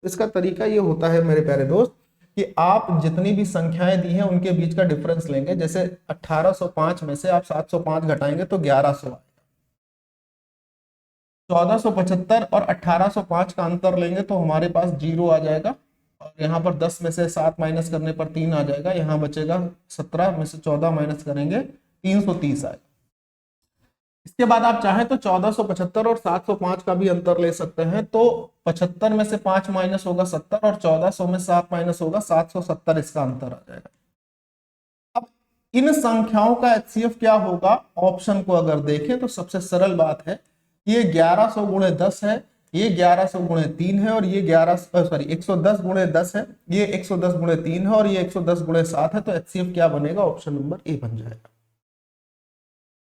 इसका तरीका ये होता है मेरे प्यारे दोस्त कि आप जितनी भी संख्याएं दी हैं उनके बीच का डिफरेंस लेंगे। जैसे 1805 में से आप 705 घटाएंगे तो 1100 आएगा। 1475 और 1805 का अंतर लेंगे तो हमारे पास 0 आ जाएगा, और यहाँ पर 10 में से 7 माइनस करने पर 3 आ जाएगा। यहाँ बचेगा 17 में से 14 माइनस करेंगे 330 आएगा। इसके बाद आप चाहें तो 1475 और 705 का भी अंतर ले सकते हैं। तो 75 में से 5 माइनस होगा 70 और 1400 में 7 माइनस होगा 770, इसका अंतर आ जाएगा। अब इन संख्याओं का एचसीएफ क्या होगा? ऑप्शन को अगर देखें तो सबसे सरल बात है, ये 1100 गुणे 10 है, ये 1100 गुणे 3 है, और ये 110 गुणे 10 है, ये 110 गुणे 3 है, और ये 110 गुणे 7 है। तो एचसीएफ क्या बनेगा? ऑप्शन नंबर ए बन जाएगा।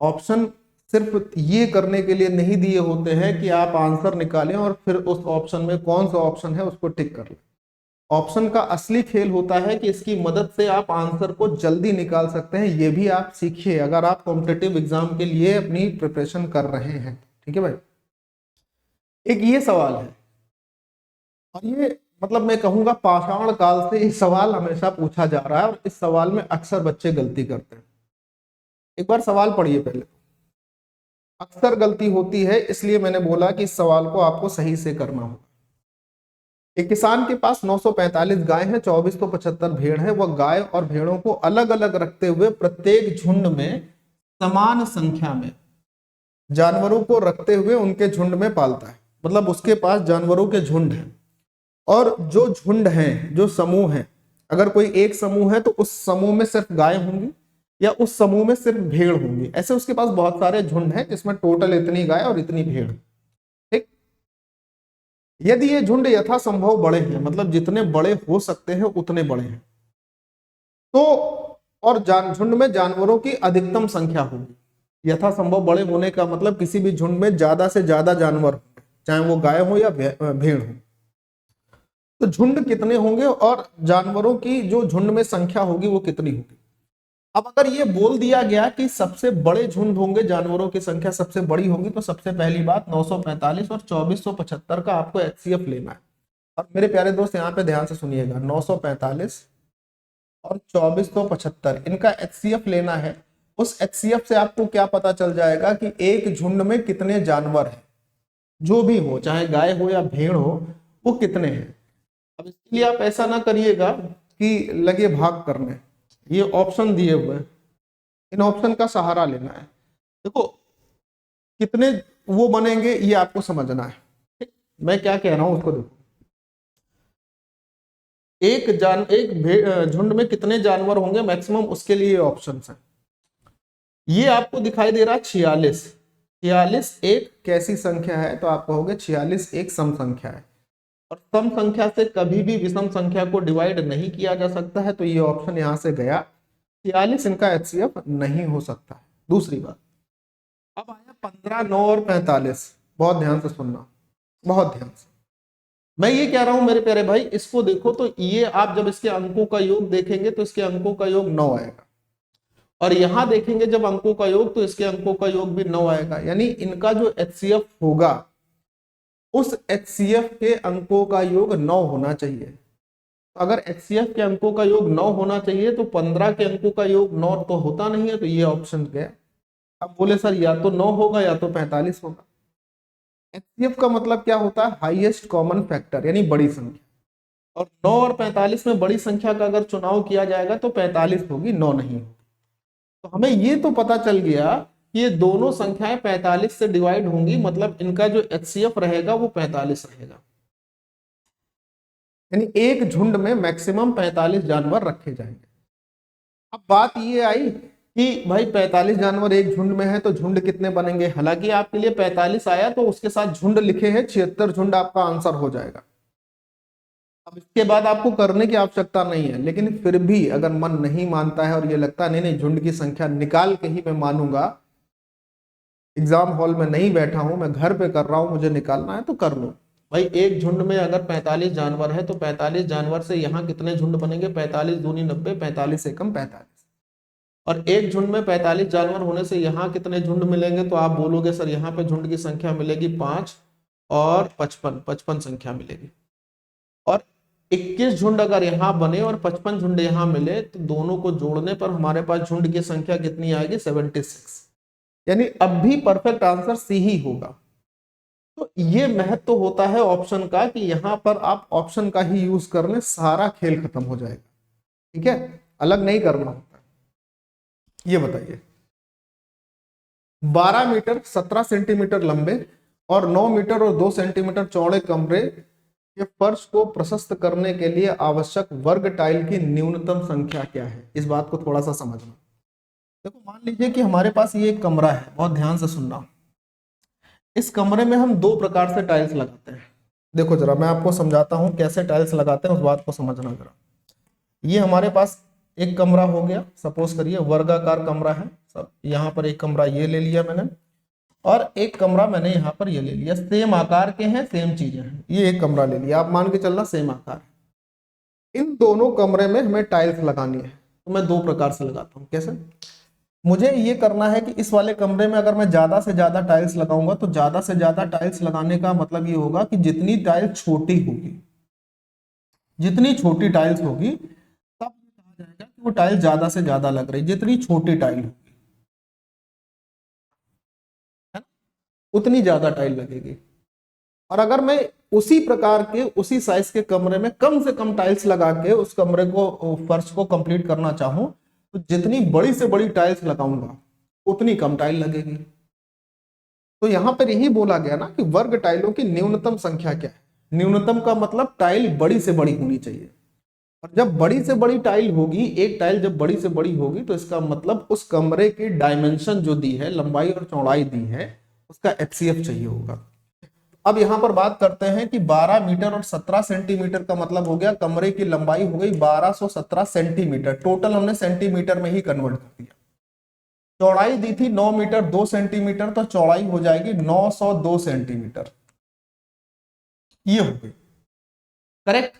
ऑप्शन सिर्फ ये करने के लिए नहीं दिए होते हैं कि आप आंसर निकालें और फिर उस ऑप्शन में कौन सा ऑप्शन है उसको टिक कर लें। ऑप्शन का असली खेल होता है कि इसकी मदद से आप आंसर को जल्दी निकाल सकते हैं। ये भी आप सीखिए अगर आप कॉम्पिटिटिव एग्जाम के लिए अपनी प्रिपरेशन कर रहे हैं। ठीक है भाई, एक ये सवाल है, और ये मतलब मैं कहूंगा पाषाण काल से ये सवाल हमेशा पूछा जा रहा है, और इस सवाल में अक्सर बच्चे गलती करते हैं। एक बार सवाल पढ़िए पहले। अक्सर गलती होती है, इसलिए मैंने बोला कि इस सवाल को आपको सही से करना होगा। एक किसान के पास 945 गाय हैं, 2475 भेड़ है। वह गाय और भेड़ों को अलग अलग रखते हुए प्रत्येक झुंड में समान संख्या में जानवरों को रखते हुए उनके झुंड में पालता है। मतलब उसके पास जानवरों के झुंड हैं, और जो झुंड हैं, जो समूह हैं, अगर कोई एक समूह है तो उस समूह में सिर्फ गाय होंगी या उस समूह में सिर्फ भेड़ होंगी। ऐसे उसके पास बहुत सारे झुंड हैं जिसमें टोटल इतनी गाय और इतनी भेड़। ठीक, यदि ये झुंड यथासंभव बड़े हैं, मतलब जितने बड़े हो सकते हैं उतने बड़े हैं, तो और झुंड में जानवरों की अधिकतम संख्या होगी। यथासंभव बड़े होने का मतलब किसी भी झुंड में ज्यादा से ज्यादा जानवर, चाहे वो गाय हो या भेड़ हो। तो झुंड कितने होंगे और जानवरों की जो झुंड में संख्या होगी वो कितनी होगी। अब अगर ये बोल दिया गया कि सबसे बड़े झुंड होंगे, जानवरों की संख्या सबसे बड़ी होगी, तो सबसे पहली बात 945 और 2475 का आपको एचसीएफ लेना है। और मेरे प्यारे दोस्त यहाँ पे ध्यान से सुनिएगा, 945 और 2475 इनका एचसीएफ लेना है। उस एचसीएफ से आपको क्या पता चल जाएगा कि एक झुंड में कितने जानवर हैं, जो भी हो, चाहे गाय हो या भेड़ हो, वो कितने हैं। अब इसके लिए आप ऐसा ना करिएगा कि लगे भाग करने, ये ऑप्शन दिए हुए, इन ऑप्शन का सहारा लेना है। देखो कितने वो बनेंगे ये आपको समझना है। ठीक? मैं क्या कह रहा हूं उसको देखो। एक झुंड में कितने जानवर होंगे मैक्सिमम, उसके लिए ऑप्शन है। ये आपको दिखाई दे रहा है 46। 46 एक कैसी संख्या है? तो आप कहोगे 46 एक सम संख्या है, और सम संख्या से कभी भी विषम संख्या को डिवाइड नहीं किया जा सकता है। तो ये ऑप्शन यहां से गया, 46 इनका एचसीएफ नहीं हो सकता है। दूसरी बात, अब आया 15, 9 और 45। बहुत ध्यान से सुनना, बहुत ध्यान से। मैं ये कह रहा हूं मेरे प्यारे भाई, इसको देखो तो ये आप जब इसके अंकों का योग देखेंगे तो इसके अंकों का योग 9 आएगा, और यहां देखेंगे जब अंकों का योग तो इसके अंकों का योग भी 9 आएगा। यानी इनका जो एचसीएफ होगा उस एचसीएफ के अंकों का योग 9 होना चाहिए। तो अगर एचसीएफ के अंकों का योग 9 होना चाहिए तो 15 के अंकों का योग 9 तो होता नहीं है, तो ये ऑप्शन गया। अब बोले सर या तो 9 होगा या तो 45 होगा। एचसीएफ का मतलब क्या होता है? हाईएस्ट कॉमन फैक्टर, यानी बड़ी संख्या। और 9 और 45 में बड़ी संख्या का अगर चुनाव किया जाएगा तो 45 होगी, 9 नहीं होगी। तो हमें ये तो पता चल गया कि ये दोनों संख्याएं 45 से डिवाइड होंगी, मतलब इनका जो एचसीएफ रहेगा वो 45 रहेगा। यानी एक झुंड में मैक्सिमम 45 जानवर रखे जाएंगे। अब बात ये आई कि भाई 45 जानवर एक झुंड में है तो झुंड कितने बनेंगे। हालांकि आपके लिए 45 आया तो उसके साथ झुंड लिखे हैं 76 झुंड, आपका आंसर हो जाएगा। अब इसके बाद आपको करने की आवश्यकता नहीं है, लेकिन फिर भी अगर मन नहीं मानता है और ये लगता है नहीं नहीं झुंड की संख्या निकाल के ही मैं मानूंगा, एग्जाम हॉल में नहीं बैठा हूं, मैं घर पे कर रहा हूं, मुझे निकालना है तो कर लो भाई। एक झुंड में अगर 45 जानवर है तो 45 जानवर से यहाँ कितने झुंड बनेंगे? 45 दूनी 90, 45 एकम 45। और एक झुंड में 45 जानवर होने से यहाँ कितने झुंड मिलेंगे? तो आप बोलोगे सर यहाँ पे झुंड की संख्या मिलेगी 5 और 55, 55 संख्या मिलेगी। और 21 झुंड अगर यहाँ बने और 55 झुंड यहाँ मिले तो दोनों को जोड़ने पर हमारे पास झुंड की संख्या कितनी आएगी? 76। यानी अब भी परफेक्ट आंसर सी ही होगा। तो ये महत्व तो होता है ऑप्शन का कि यहां पर आप ऑप्शन का ही यूज कर लें, सारा खेल खत्म हो जाएगा। ठीक है, अलग नहीं करना होता। ये बताइए 12 मीटर 17 सेंटीमीटर लंबे और 9 मीटर और 2 सेंटीमीटर चौड़े कमरे के फर्श को प्रशस्त करने के लिए आवश्यक वर्ग टाइल की न्यूनतम संख्या क्या है? इस बात को थोड़ा सा समझना। देखो मान लीजिए कि हमारे पास ये एक कमरा है, बहुत ध्यान से सुनना। इस कमरे में हम दो प्रकार से टाइल्स लगाते हैं। देखो जरा मैं आपको समझाता हूं कैसे टाइल्स लगाते हैं, उस बात को समझना जरा। ये हमारे पास एक कमरा हो गया, सपोज करिए वर्गाकार कमरा है सब। यहाँ पर एक कमरा ये ले लिया मैंने और एक कमरा मैंने यहाँ पर ये ले लिया, सेम आकार के हैं, सेम चीजें हैं। ये एक कमरा ले लिया, आप मान के चलना सेम आकार है। इन दोनों कमरे में हमें टाइल्स लगानी है, तो मैं दो प्रकार से लगाता हूँ। कैसे? मुझे ये करना है कि इस वाले कमरे में अगर मैं ज्यादा से ज्यादा टाइल्स लगाऊंगा तो ज्यादा से ज्यादा टाइल्स लगाने का मतलब ये होगा कि जितनी टाइल छोटी होगी, जितनी छोटी टाइल्स होगी तब कहा जाएगा कि वो टाइल ज्यादा से ज्यादा लग रही। जितनी छोटी टाइल होगी है ना, उतनी ज्यादा टाइल लगेगी। और अगर मैं उसी प्रकार के उसी साइज के कमरे में कम से कम टाइल्स लगा के उस कमरे को फर्श को कंप्लीट करना चाहूं तो जितनी बड़ी से बड़ी टाइल्स लगाऊंगा उतनी कम टाइल लगेगी। तो यहां पर यही बोला गया ना कि वर्ग टाइलों की न्यूनतम संख्या क्या है। न्यूनतम का मतलब टाइल बड़ी से बड़ी होनी चाहिए। और जब बड़ी से बड़ी टाइल होगी, एक टाइल जब बड़ी से बड़ी होगी तो इसका मतलब उस कमरे की डायमेंशन जो दी है, लंबाई और चौड़ाई दी है, उसका एचसीएफ चाहिए होगा। अब यहां पर बात करते हैं कि 12 मीटर और 17 सेंटीमीटर का मतलब हो गया कमरे की लंबाई हो गई 1217 सेंटीमीटर। टोटल हमने सेंटीमीटर में ही कन्वर्ट कर दिया। चौड़ाई दी थी 9 मीटर 2 सेंटीमीटर, तो चौड़ाई हो जाएगी 902 सेंटीमीटर। ये हो गई करेक्ट।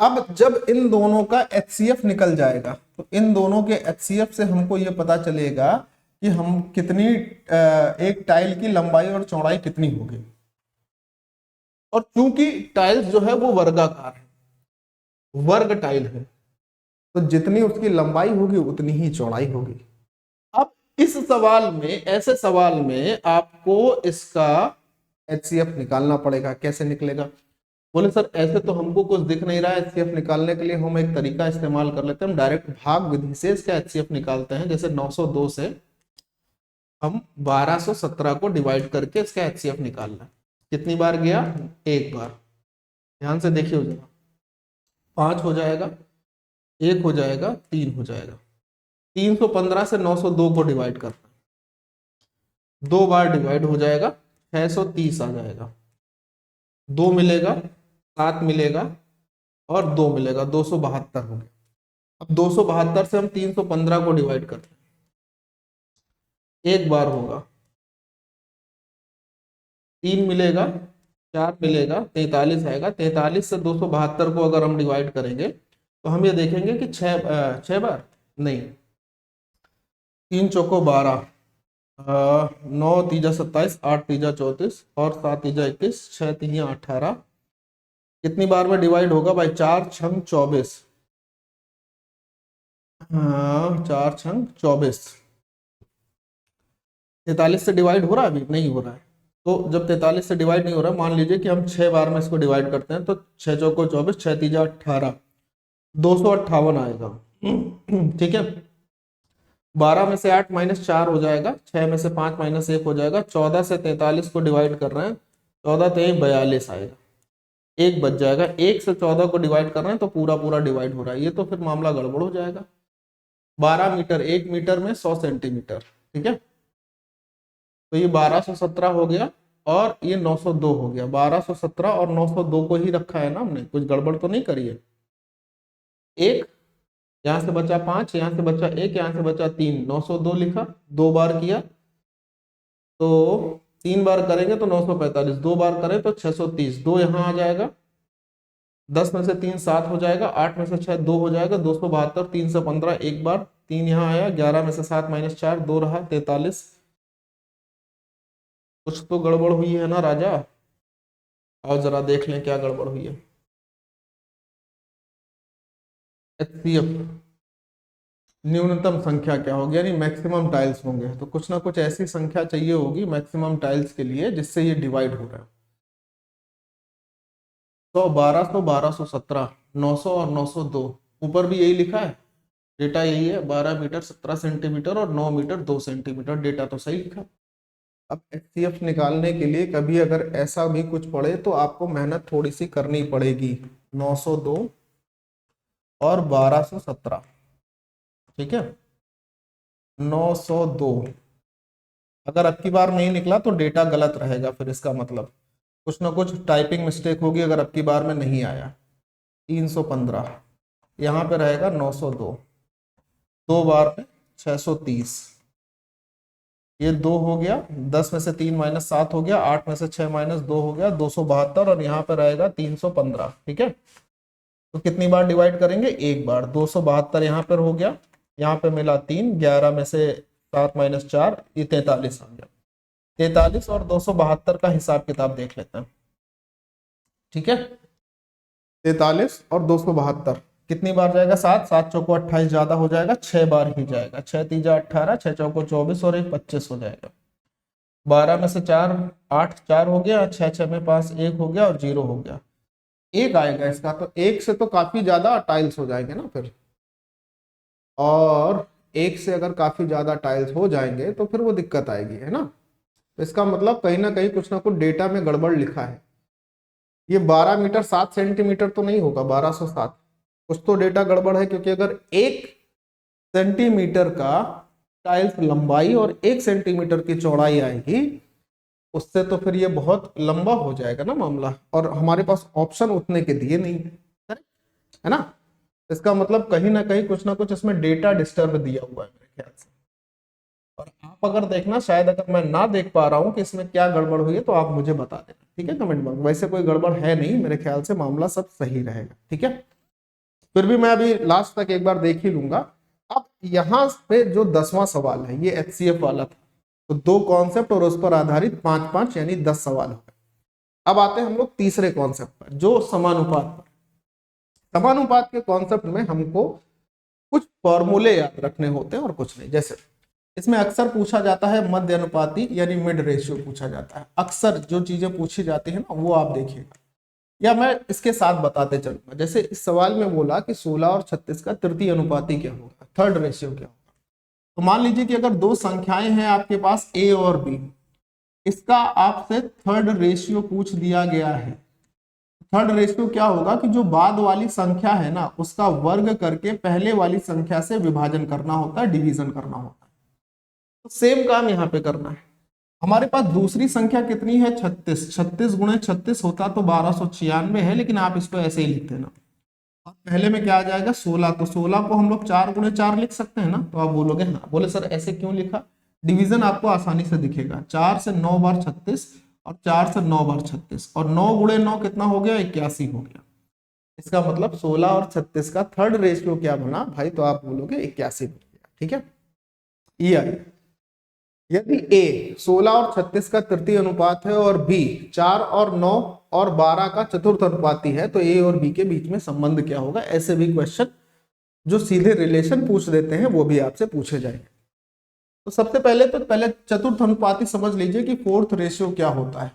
अब जब इन दोनों का एचसीएफ निकल जाएगा तो इन दोनों के एचसीएफ से हमको ये पता चलेगा कि हम कितनी एक टाइल की लंबाई और चौड़ाई कितनी होगी। और चूंकि टाइल्स जो है वो वर्गाकार है, वर्ग टाइल है, तो जितनी उसकी लंबाई होगी उतनी ही चौड़ाई होगी। अब इस सवाल में, ऐसे सवाल में आपको इसका एचसीएफ निकालना पड़ेगा। कैसे निकलेगा? बोले सर ऐसे तो हमको कुछ दिख नहीं रहा है, एचसीएफ निकालने के लिए हम एक तरीका इस्तेमाल कर लेते हैं, हम डायरेक्ट भाग विधि से इसका एचसीएफ निकालते हैं। जैसे 902 से हम 1217 को डिवाइड करके इसका एचसीएफ निकालना है। कितनी बार गया? एक बार। ध्यान से देखिए जरा, 5 हो जाएगा, 1 हो जाएगा, 3 हो जाएगा। 315 से 902 को डिवाइड करना, 2 बार डिवाइड हो जाएगा, 630 आ जाएगा। 2 मिलेगा, 7 मिलेगा और 2 मिलेगा, 272 हो गया। अब 272 से हम 315 को डिवाइड करते हैं, एक बार होगा, 3 मिलेगा, 4 मिलेगा, 43 आएगा। 43 से 272 को अगर हम डिवाइड करेंगे तो हम ये देखेंगे कि 6 बार नहीं, 3 चौको 12, 9 तीजा 27, 8 तीजा 34 और 7 तीजा 21, 6 तीजा 18। कितनी बार में डिवाइड होगा भाई? 4 छंग 24, 4 छंग 24। 43 से डिवाइड हो रहा है? अभी नहीं हो रहा है। तो जब 43 से डिवाइड नहीं हो रहा, मान लीजिए कि हम 6 बार में इसको डिवाइड करते हैं, तो 6 चौको 24, 6 तीजा 18, 258 आएगा। ठीक है, 12 में से 8 माइनस 4 हो जाएगा, 6 में से 5 माइनस 1 हो जाएगा। 14 से 43 को डिवाइड कर रहे हैं, 14 3 42 आएगा, 1 बच जाएगा। 1 से 14 को डिवाइड कर रहे हैं तो पूरा पूरा डिवाइड हो रहा है, ये तो फिर मामला गड़बड़ हो जाएगा। 12 मीटर, 1 मीटर में 100 सेंटीमीटर। ठीक है, तो ये 1217 हो गया और ये 902 हो गया। 1217 और 902 को ही रखा है ना हमने, कुछ गड़बड़ तो नहीं करी है। एक यहाँ से बचा 5, यहाँ से बचा 1, यहाँ से बचा 3, 902 लिखा, 2 बार किया तो 3 बार करेंगे तो 945, 2 बार करें तो 630, 2 यहाँ आ जाएगा, 10 में से 3 7 हो जाएगा, 8 में से 6 2 हो जाएगा, 272, 315 एक बार, 3 यहाँ आया, 11 में से 7 माइनस 4 2 रहा, 43। कुछ तो गड़बड़ हुई है ना राजा, और जरा देख लें क्या गड़बड़ हुई है। HCF न्यूनतम संख्या क्या होगी, यानी मैक्सिमम टाइल्स होंगे, तो कुछ ना कुछ ऐसी संख्या चाहिए होगी मैक्सिमम टाइल्स के लिए जिससे ये डिवाइड हो रहा है। तो 1200 1217 900 और 902, ऊपर भी यही लिखा है, डेटा यही है, 12 मीटर 17 सेंटीमीटर और 9 मीटर 2 सेंटीमीटर, डेटा तो सही लिखा। अब HCF निकालने के लिए कभी अगर ऐसा भी कुछ पड़े तो आपको मेहनत थोड़ी सी करनी पड़ेगी। 902 और 1217, ठीक है, 902। अगर अब की बार नहीं निकला तो डेटा गलत रहेगा, फिर इसका मतलब कुछ ना कुछ टाइपिंग मिस्टेक होगी अगर अब की बार में नहीं आया। 315 यहाँ पे रहेगा, 902 2 बार में 630, ये 2 हो गया, 10 में से 3 माइनस 7 हो गया, 8 में से 6 माइनस 2 हो गया, 272, और यहाँ पे रहेगा 315, ठीक है। तो कितनी बार डिवाइड करेंगे, एक बार, 272 यहाँ पर हो गया, यहाँ पे मिला 3, 11 में से 7 माइनस 4, ये 43 आ गया। 43 और 272 का हिसाब किताब देख लेते हैं, ठीक है। 43 और 272 कितनी बार जाएगा, 7 7 चौको 28 ज्यादा हो जाएगा, 6 बार ही जाएगा, 6 तीजा 18, 6 चौको 24 और 1 25 हो जाएगा। 12 में से 4 8 4 हो गया, 6 6 में 5 1 हो गया और 0 हो गया, एक आएगा इसका, तो एक से तो काफी ज्यादा टाइल्स हो जाएंगे ना फिर, और एक से अगर काफी ज्यादा टाइल्स हो जाएंगे तो फिर वो दिक्कत आएगी, है ना। तो इसका मतलब कहीं ना कहीं कुछ ना कुछ डेटा में गड़बड़ लिखा है। ये 12 मीटर 7 सेंटीमीटर तो नहीं होगा, 1207, कुछ तो डेटा गड़बड़ है, क्योंकि अगर 1 सेंटीमीटर का टाइल्स लंबाई और 1 सेंटीमीटर की चौड़ाई आएगी, उससे तो फिर ये बहुत लंबा हो जाएगा ना मामला, और हमारे पास ऑप्शन उतने के दिए नहीं है ना। इसका मतलब कहीं ना कहीं कुछ ना कुछ इसमें डेटा डिस्टर्ब दिया हुआ है मेरे ख्याल से। और आप अगर देखना, शायद अगर मैं ना देख पा रहा हूँ कि इसमें क्या गड़बड़ हुई है तो आप मुझे बता देना, ठीक है, कमेंट बॉक्स। वैसे कोई गड़बड़ है नहीं, मेरे ख्याल से मामला सब सही रहेगा, ठीक है। फिर भी मैं अभी लास्ट तक एक बार देख ही लूंगा। अब यहाँ पे जो 10वां सवाल है ये HCF वाला था, तो 2 कॉन्सेप्ट और उस पर आधारित 5 5 यानी 10 सवाल हो गए। अब आते हैं हम लोग तीसरे कॉन्सेप्ट पर, जो समानुपात पर। समानुपात के कॉन्सेप्ट में हमको कुछ फॉर्मूले याद रखने होते हैं और कुछ नहीं। जैसे इसमें अक्सर पूछा जाता है मध्य अनुपाती यानी मिड रेशियो पूछा जाता है, अक्सर जो चीजें पूछी जाती है ना वो आप देखिएगा, या मैं इसके साथ बताते चलूंगा। जैसे इस सवाल में बोला कि 16 और 36 का तृतीय अनुपाती क्या होगा, थर्ड रेशियो क्या होगा। तो मान लीजिए कि अगर 2 संख्याएं हैं आपके पास A और B, इसका आपसे थर्ड रेशियो पूछ दिया गया है। थर्ड रेशियो क्या होगा कि जो बाद वाली संख्या है ना उसका वर्ग करके पहले वाली संख्या से विभाजन करना होता है, डिवीजन करना होता है। तो सेम काम यहाँ पे करना है। हमारे पास दूसरी संख्या कितनी है, 36, 36 गुणे 36 होता तो 1296 है, लेकिन आप इसको ऐसे ही लिख देना। और पहले में क्या आ जाएगा, 16, तो 16 को हम लोग 4 गुणे 4 लिख सकते हैं ना। तो आप बोलोगे हाँ, बोले सर ऐसे क्यों लिखा, डिवीजन आपको आसानी से दिखेगा। 4 से 9 बार 36 और 4 से 9 बार 36, और 9 गुणे 9 कितना हो गया, 81 हो गया। इसका मतलब 16 और 36 का थर्ड रेशियो क्या बना भाई, तो आप बोलोगे 81 बन गया, ठीक है। ये यदि A 16 और 36 का तृतीय अनुपात है और B 4 और 9 और 12 का चतुर्थ अनुपाती है, तो A और B के बीच में संबंध क्या होगा। ऐसे भी क्वेश्चन जो सीधे रिलेशन पूछ देते हैं वो भी आपसे पूछे जाएंगे। तो सबसे पहले चतुर्थ अनुपाती समझ लीजिए कि फोर्थ रेशियो क्या होता है।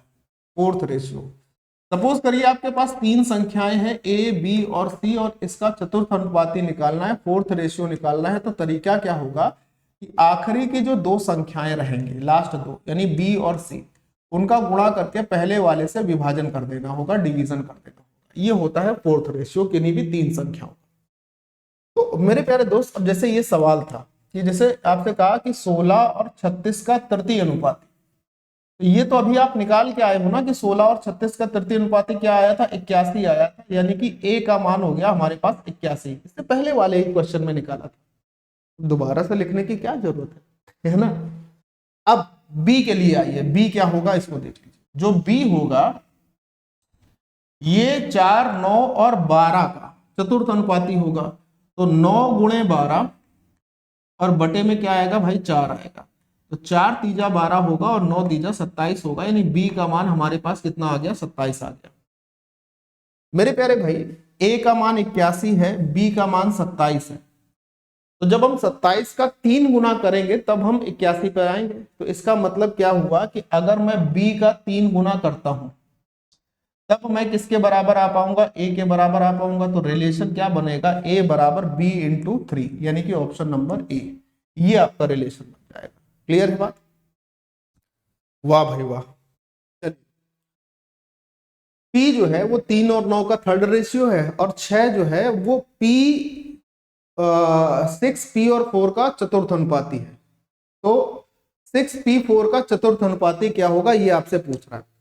फोर्थ रेशियो, सपोज करिए आपके पास 3 संख्याएं हैं A, B और C, और इसका चतुर्थ अनुपाती निकालना है, फोर्थ रेशियो निकालना है। तो तरीका क्या होगा कि आखिरी की जो 2 संख्याएं रहेंगी, लास्ट 2 यानी B और C, उनका गुणा करके पहले वाले से विभाजन कर देना होगा, डिवीजन कर देना होगा। ये होता है फोर्थ रेशियो किन्हीं भी 3 संख्याओं। तो मेरे प्यारे दोस्त, अब जैसे ये सवाल था कि जैसे आपसे कहा कि 16 और 36 का तृतीय अनुपाती, तो ये तो अभी आप निकाल के आए हो ना कि 16 और 36 का तृतीय अनुपाती क्या आया था, 81 आया था, यानी कि ए का मान हो गया हमारे पास 81। इससे पहले वाले ही क्वेश्चन में निकाला था, दोबारा से लिखने की क्या जरूरत है ना। अब बी के लिए आइए, बी क्या होगा इसको देख लीजिए। जो बी होगा ये 4, 9 और 12 का चतुर्थ अनुपाती होगा, तो 9 गुणे 12 और बटे में क्या आएगा भाई 4 आएगा, तो 4 तीजा 12 होगा और 9 तीजा 27 होगा, यानी बी का मान हमारे पास कितना आ गया 27 आ गया। मेरे प्यारे भाई ए का मान 81 है, बी का मान 27 है, तो जब हम 27 का 3 गुना करेंगे तब हम 81 पर आएंगे। तो इसका मतलब क्या हुआ कि अगर मैं बी का 3 गुना करता हूं तब मैं किसके बराबर आ पाऊंगा, ए के बराबर आ पाऊंगा। तो रिलेशन क्या बनेगा, ए बराबर बी इंटू 3, यानी कि ऑप्शन नंबर ए, ये आपका रिलेशन बन जाएगा। क्लियर है बात? वाह भाई वाह। चलिए, पी जो है वो 3 और 9 का थर्ड रेशियो है, और 6 जो है वो पी 6 पी और 4 का चतुर्थ अनुपाती है। तो 6 पी 4 का चतुर्थ अनुपाती क्या होगा, ये आपसे पूछ रहा है।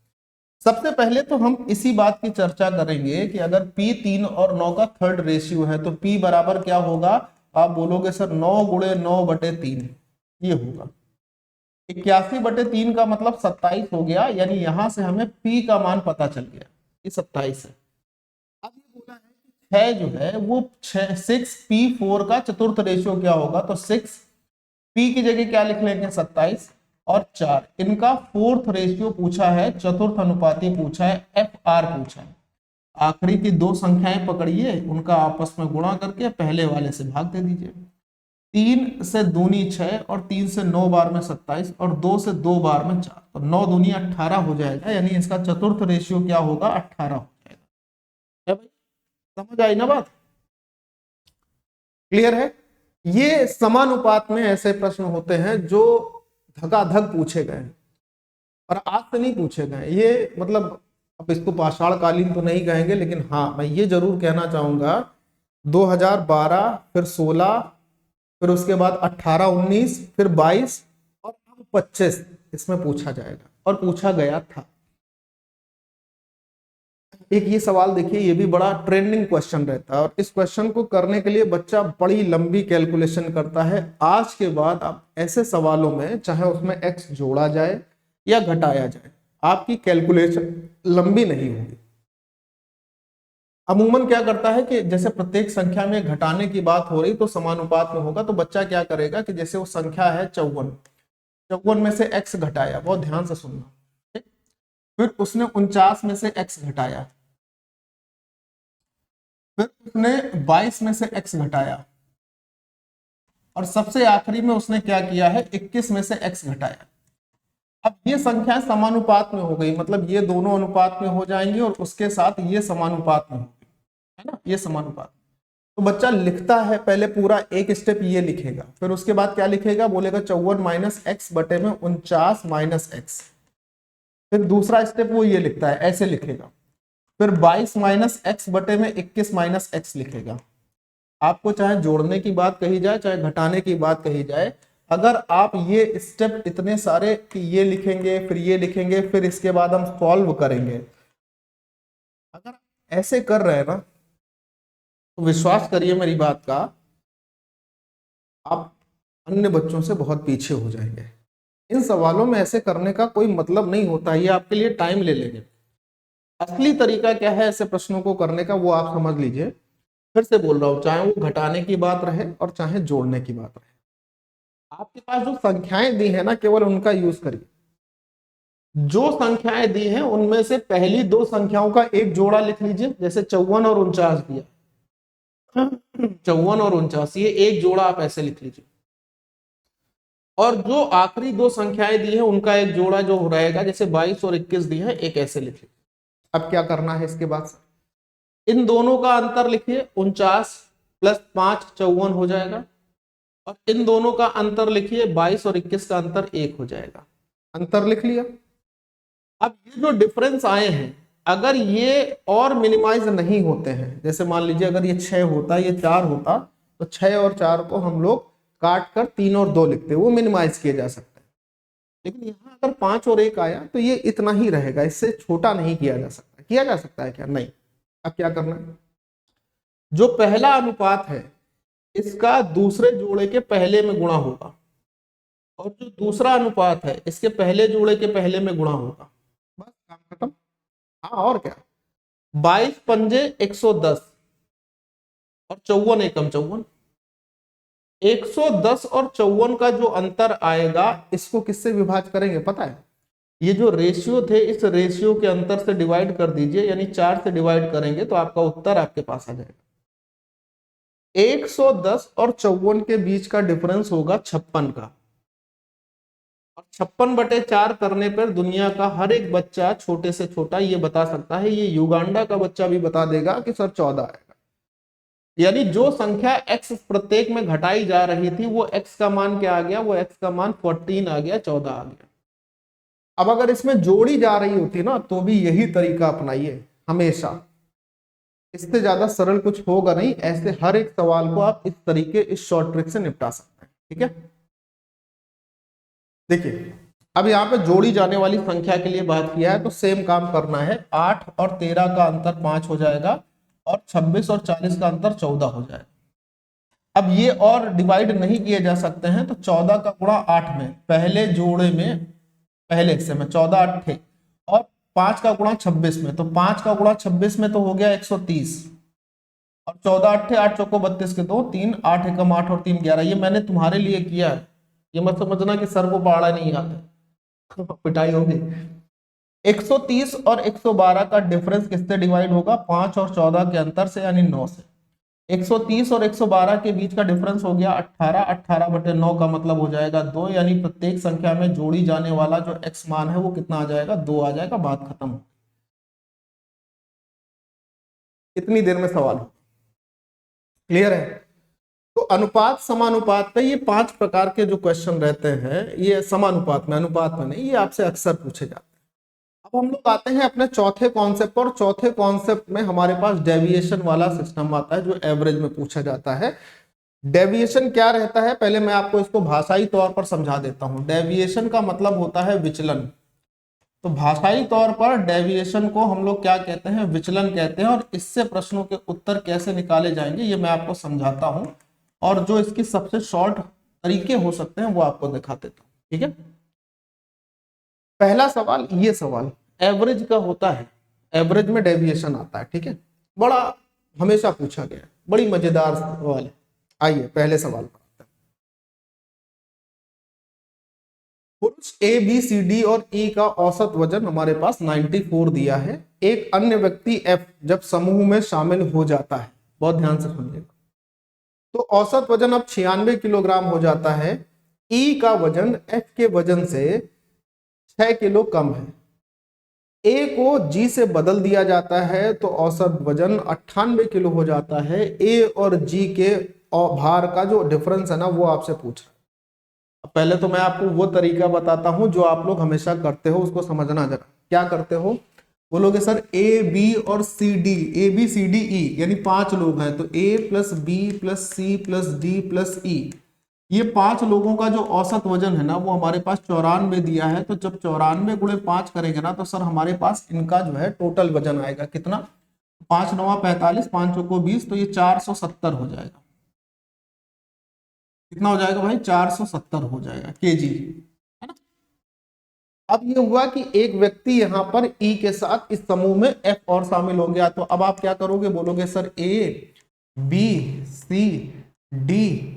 सबसे पहले तो हम इसी बात की चर्चा करेंगे कि अगर P 3 और 9 का थर्ड रेशियो है तो P बराबर क्या होगा। आप बोलोगे सर 9 गुणे 9 बटे 3, ये होगा 81/3 का मतलब 27 हो गया, यानी यहां से हमें P का मान पता चल गया, ये 27 है। अब ये बोला है कि 6 जो है वो 6P4 का चतुर्थ रेशियो क्या होगा, तो 6P की जगह क्या लिख लेंगे 27 और 4, इनका फोर्थ रेशियो पूछा है, चतुर्थ अनुपाती पूछा है, FR पूछा है। आखिरी की दो संख्याएं पकड़िए, उनका आपस में गुणा करके पहले वाले से भाग दे दीजिए। 3 से दूनी 6 और 3 से 9 बार में 27 और 2 से 2 बार में 4, तो 9 दूनी 18 हो जाएगा, यानी इसका चतुर्थ रेशियो क्या होगा 18 हो जाएगा। है भाई, समझ आई ना बात? क्लियर है? ये समानुपात में ऐसे प्रश्न होते हैं जो धकाधक पूछे गए और आज से नहीं पूछे गए। ये मतलब अब इसको पाषाण कालीन तो नहीं कहेंगे, लेकिन हाँ मैं ये जरूर कहना चाहूंगा 2012 फिर 16 फिर उसके बाद 18 19 फिर 22 और अब 25 इसमें पूछा जाएगा और पूछा गया था। एक ये सवाल देखिए, ये भी बड़ा ट्रेंडिंग क्वेश्चन रहता है और इस क्वेश्चन को करने के लिए बच्चा बड़ी लंबी कैलकुलेशन करता है। आज के बाद आप ऐसे सवालों में चाहे उसमें x जोड़ा जाए या घटाया जाए, आपकी कैलकुलेशन लंबी नहीं होगी। अमूमन क्या करता है कि जैसे प्रत्येक संख्या में घटाने की बात हो रही तो समानुपात में होगा, तो बच्चा क्या करेगा कि जैसे वो संख्या है 54 में से x घटाया, बहुत ध्यान से सुनना, ठीक? फिर उसने 49 में से x घटाया, फिर उसने 22 में से x घटाया, और सबसे आखिरी में उसने क्या किया है 21 में से x घटाया। अब ये संख्या समानुपात में हो गई, मतलब ये दोनों अनुपात में हो जाएंगी और उसके साथ ये समानुपात में होगी, है ना, ये समानुपात। तो बच्चा लिखता है पहले पूरा एक स्टेप ये लिखेगा, फिर उसके बाद क्या लिखेगा, बोलेगा 54 माइनस एक्स बटे में 49 माइनस एक्स, फिर दूसरा स्टेप वो ये लिखता है, ऐसे लिखेगा, फिर 22 माइनस एक्स बटे में 21 माइनस एक्स लिखेगा। आपको चाहे जोड़ने की बात कही जाए चाहे घटाने की बात कही जाए, अगर आप ये स्टेप इतने सारे कि ये लिखेंगे फिर ये लिखेंगे फिर इसके बाद हम सॉल्व करेंगे, अगर ऐसे कर रहे हैं ना तो विश्वास करिए मेरी बात का, आप अन्य बच्चों से बहुत पीछे हो जाएंगे। इन सवालों में ऐसे करने का कोई मतलब नहीं होता, ये आपके लिए टाइम ले लेंगे। असली तरीका क्या है ऐसे प्रश्नों को करने का, वो आप समझ लीजिए। फिर से बोल रहा हूं, चाहे वो घटाने की बात रहे और चाहे जोड़ने की बात रहे, आपके पास जो संख्याएं दी है ना केवल उनका यूज करिए। जो संख्याएं दी हैं उनमें से पहली दो संख्याओं का एक जोड़ा लिख लीजिए, जैसे 54 और 49 दिया, 54 और 49, ये एक जोड़ा आप ऐसे लिख लीजिए, और जो आखिरी दो संख्याएं दी हैं उनका एक जोड़ा जो रहेगा, जैसे 22 और 21 दी है, एक ऐसे लिख लीजिए। अब क्या करना है इसके बाद, इन दोनों का अंतर लिखिए, 49 प्लस 5 54 हो जाएगा, और इन दोनों का अंतर लिखिए, 22 और 21 का अंतर 1 हो जाएगा। अंतर लिख लिया। अब ये जो डिफरेंस आए हैं, अगर ये और मिनिमाइज नहीं होते हैं, जैसे मान लीजिए अगर ये 6 होता ये 4 होता, तो 6 और 4 को हम लोग काट कर 3 और 2 लिखते, वो मिनिमाइज किए जा सकते हैं। लेकिन यहाँ अगर 5 और 1 आया तो ये इतना ही रहेगा, इससे छोटा नहीं किया जा सकता। किया जा सकता है क्या? नहीं। अब क्या करना है, जो पहला अनुपात है इसका दूसरे जोड़े के पहले में गुणा होगा, और जो दूसरा अनुपात है इसके पहले जोड़े के पहले में गुणा होगा। बस काम खत्म। हाँ और क्या, 22 पंजे 110 और 54 एकम 54। 110 और 54 का जो अंतर आएगा इसको किससे विभाज्य करेंगे पता है? ये जो रेशियो थे इस रेशियो के अंतर से डिवाइड कर दीजिए, यानी 4 से डिवाइड करेंगे तो आपका उत्तर आपके पास आ जाएगा। 110 और 54 के बीच का डिफरेंस होगा 56 का, और 56/4 करने पर दुनिया का हर एक बच्चा छोटे से छोटा ये बता सकता है, ये युगांडा का बच्चा भी बता देगा कि सर 14 आएगा। यानी जो संख्या x प्रत्येक में घटाई जा रही थी वो x का मान क्या आ गया, वो x का मान 14 आ गया, 14 आ गया। अब अगर इसमें जोड़ी जा रही होती ना तो भी यही तरीका अपनाइए हमेशा, इससे ज्यादा सरल कुछ होगा नहीं। ऐसे हर एक सवाल को आप इस तरीके, इस शॉर्ट ट्रिक से निपटा सकते हैं। ठीक है, देखिए अब यहाँ पे जोड़ी जाने वाली संख्या के लिए बात किया है तो सेम काम करना है। 8 और 13 का अंतर 5 हो जाएगा, और 26 और 40 का अंतर 14 हो जाएगा। अब ये और डिवाइड नहीं किए जा सकते हैं, तो 14 का गुणा 8 में पहले जोड़े में पहले हिस्से में 14 8 थे, और 5 का गुणा 26 में, तो 5 का गुणा 26 में तो हो गया 130, और 14 8 थे, 8 चौको 32 के 2 3 8 एकम 8 और 3 11। ये मैंने तुम्हारे लिए किया है, ये मत समझना कि सर को पहाड़ा नहीं आता पिटाई होगी। 130 और 112 का डिफरेंस किससे डिवाइड होगा? 5 और 14 के अंतर से, यानी 9 से। 130 और 112 के बीच का डिफरेंस हो गया 18, 18/9 का मतलब हो जाएगा 2, यानी प्रत्येक संख्या में जोड़ी जाने वाला जो x मान है वो कितना आ जाएगा? 2 आ जाएगा। बात खत्म। कितनी देर में सवाल हो? क्लियर है? तो अनुपात समानुपात पे ये 5 प्रकार के जो क्वेश्चन रहते हैं, ये समानुपात में, अनुपात में नहीं, ये आपसे अक्सर पूछे जाते हैं। अब हम लोग आते हैं अपने चौथे कॉन्सेप्ट पर। चौथे कॉन्सेप्ट में हमारे पास डेविएशन वाला सिस्टम आता है जो एवरेज में पूछा जाता है। डेविएशन क्या रहता है, पहले मैं आपको इसको भाषाई तौर पर समझा देता हूं। डेविएशन का मतलब होता है विचलन। तो भाषाई तौर पर डेविएशन को हम लोग क्या कहते हैं? विचलन कहते हैं। और इससे प्रश्नों के उत्तर कैसे निकाले जाएंगे ये मैं आपको समझाता हूं, और जो इसकी सबसे शॉर्ट तरीके हो सकते हैं वो आपको दिखा देता हूं। ठीक है, पहला सवाल, ये सवाल एवरेज का होता है, एवरेज में डेविएशन आता है। ठीक है, बड़ा हमेशा पूछा गया, बड़ी मजेदार सवाल है। आइए पहले सवाल पर आते हैं। पुरुष ए बी सी डी और ई का औसत वजन हमारे पास 94 दिया है। एक अन्य व्यक्ति एफ जब समूह में शामिल हो जाता है, बहुत ध्यान से सुनिएगा, तो औसत वजन अब 96 किलोग्राम हो जाता है। ई का वजन एफ के वजन से 6 किलो कम है। ए को जी से बदल दिया जाता है तो औसत वजन 98 किलो हो जाता है। ए और जी के भार का जो डिफरेंस है ना वो आपसे पूछ रहा है। अब पहले तो मैं आपको वो तरीका बताता हूं जो आप लोग हमेशा करते हो, उसको समझना जरा। क्या करते हो? बोलोगे सर ए बी और C D, A B C D E, यानी 5 लोग हैं तो A plus B plus C plus D plus E, ये 5 लोगों का जो औसत वजन है ना वो हमारे पास 94 दिया है। तो जब 94 गुणे 5 करेंगे ना तो सर हमारे पास इनका जो है टोटल वजन आएगा कितना? 5 9 45, 5 चौको 20, तो ये 470 हो जाएगा। कितना हो जाएगा भाई? 470 हो जाएगा केजी, है ना। अब ये हुआ कि एक व्यक्ति यहाँ पर ई के साथ इस समूह में एफ और शामिल हो गया। तो अब आप क्या करोगे? बोलोगे sir A B C D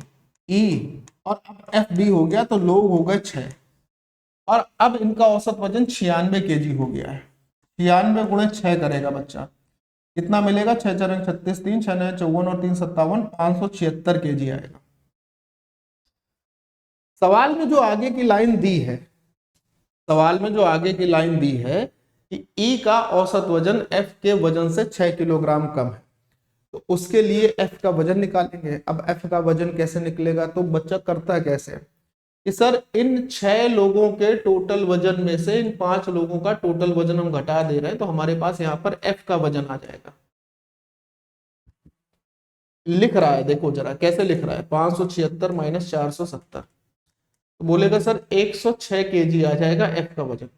E, और अब एफ बी हो गया तो लोग हो गए 6, और अब इनका औसत वजन 96 केजी हो गया है। 96 गुणे 6 करेगा बच्चा, कितना मिलेगा? 6 4 36, 3 6 9 54 और 3 57, 576 केजी आएगा। सवाल में जो आगे की लाइन दी है, सवाल में जो आगे की लाइन दी है कि ई का औसत वजन एफ के वजन से 6 किलोग्राम कम है, तो उसके लिए एफ का वजन निकालेंगे। अब एफ का वजन कैसे निकलेगा? तो बच्चा करता कैसे कि सर इन 6 लोगों के टोटल वजन में से इन 5 लोगों का टोटल वजन हम घटा दे रहे हैं, तो हमारे पास यहाँ पर एफ का वजन आ जाएगा। लिख रहा है, देखो जरा कैसे लिख रहा है, 576 माइनस 470। तो बोलेगा सर 106 केजी आ जाएगा एफ का वजन।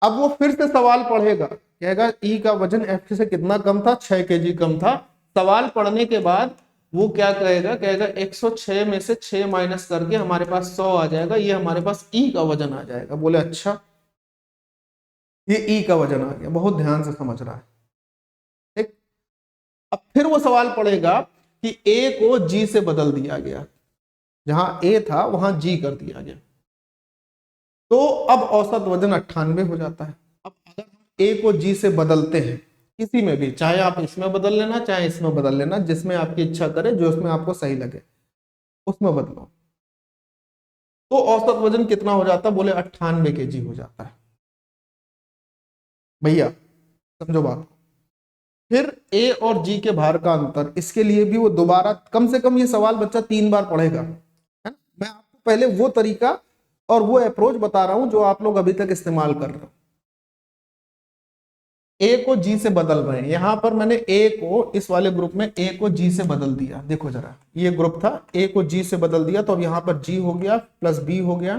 अब वो फिर से सवाल पढ़ेगा, कहेगा ई का वजन एफ से कितना कम था, 6 केजी कम था। सवाल पढ़ने के बाद वो क्या कहेगा, कहेगा 106 में से 6 माइनस करके हमारे पास 100 आ जाएगा, ये हमारे पास ई का वजन आ जाएगा। बोले अच्छा, ये ई का वजन आ गया, बहुत ध्यान से समझ रहा है। ठीक, अब फिर वो सवाल पढ़ेगा कि ए को जी से बदल दिया गया, जहां ए था वहां जी कर दिया गया, तो अब औसत वजन 98 हो जाता है। अब अगर हम ए को जी से बदलते हैं किसी में भी, चाहे आप इसमें बदल लेना चाहे इसमें बदल लेना, जिसमें आपकी इच्छा करे, जो उसमें आपको सही लगे उसमें बदलो, तो औसत वजन कितना हो जाता है, बोले 98 केजी हो जाता है। भैया समझो बात। फिर ए और जी के भार का अंतर, इसके लिए भी वो दोबारा कम से कम ये सवाल बच्चा 3 बार पढ़ेगा, है ना? मैं आपको पहले वो तरीका और वो अप्रोच बता रहा हूं जो आप लोग अभी तक इस्तेमाल कर रहे हो। ए को जी से बदल रहे हैं, यहां पर मैंने ए को, इस वाले ग्रुप में ए को जी से बदल दिया। देखो जरा, ये ग्रुप था, ए को जी से बदल दिया, तो अब यहां पर जी हो गया, प्लस बी हो गया,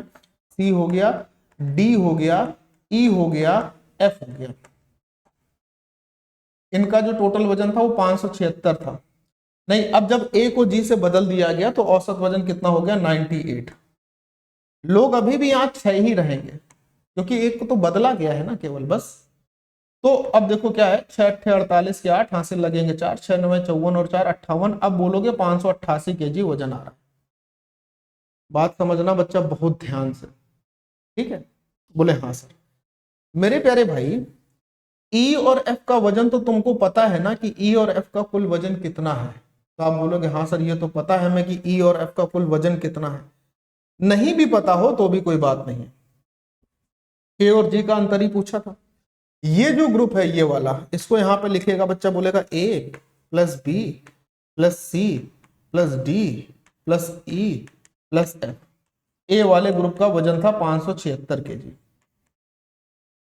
सी हो गया, डी हो गया, ई हो गया, एफ हो गया। इनका जो टोटल वजन था वो 576 था। नहीं, अब जब ए को जी से बदल दिया गया तो औसत वजन कितना हो गया, 98। लोग अभी भी यहाँ 6 ही रहेंगे, क्योंकि एक को तो बदला गया है ना केवल, बस। तो अब देखो क्या है, 6 8 48 के 8 हासिल लगेंगे 4, 6 9 54 और 4 58। अब बोलोगे 588 केजी वजन आ रहा है। बात समझना बच्चा बहुत ध्यान से, ठीक है? बोले हाँ सर। मेरे प्यारे भाई, ई और एफ का वजन तो तुमको पता है ना कि ई और एफ का कुल वजन कितना है। तो आप बोलोगे हाँ सर ये तो पता है हमें कि ई और एफ का कुल वजन कितना है। नहीं भी पता हो तो भी कोई बात नहीं है, ए और जी का अंतर ही पूछा था। ये जो ग्रुप है ये वाला, इसको यहां पे लिखेगा बच्चा, बोलेगा A plus B plus C plus D plus E plus F. ए वाले ग्रुप का वजन था 576 केजी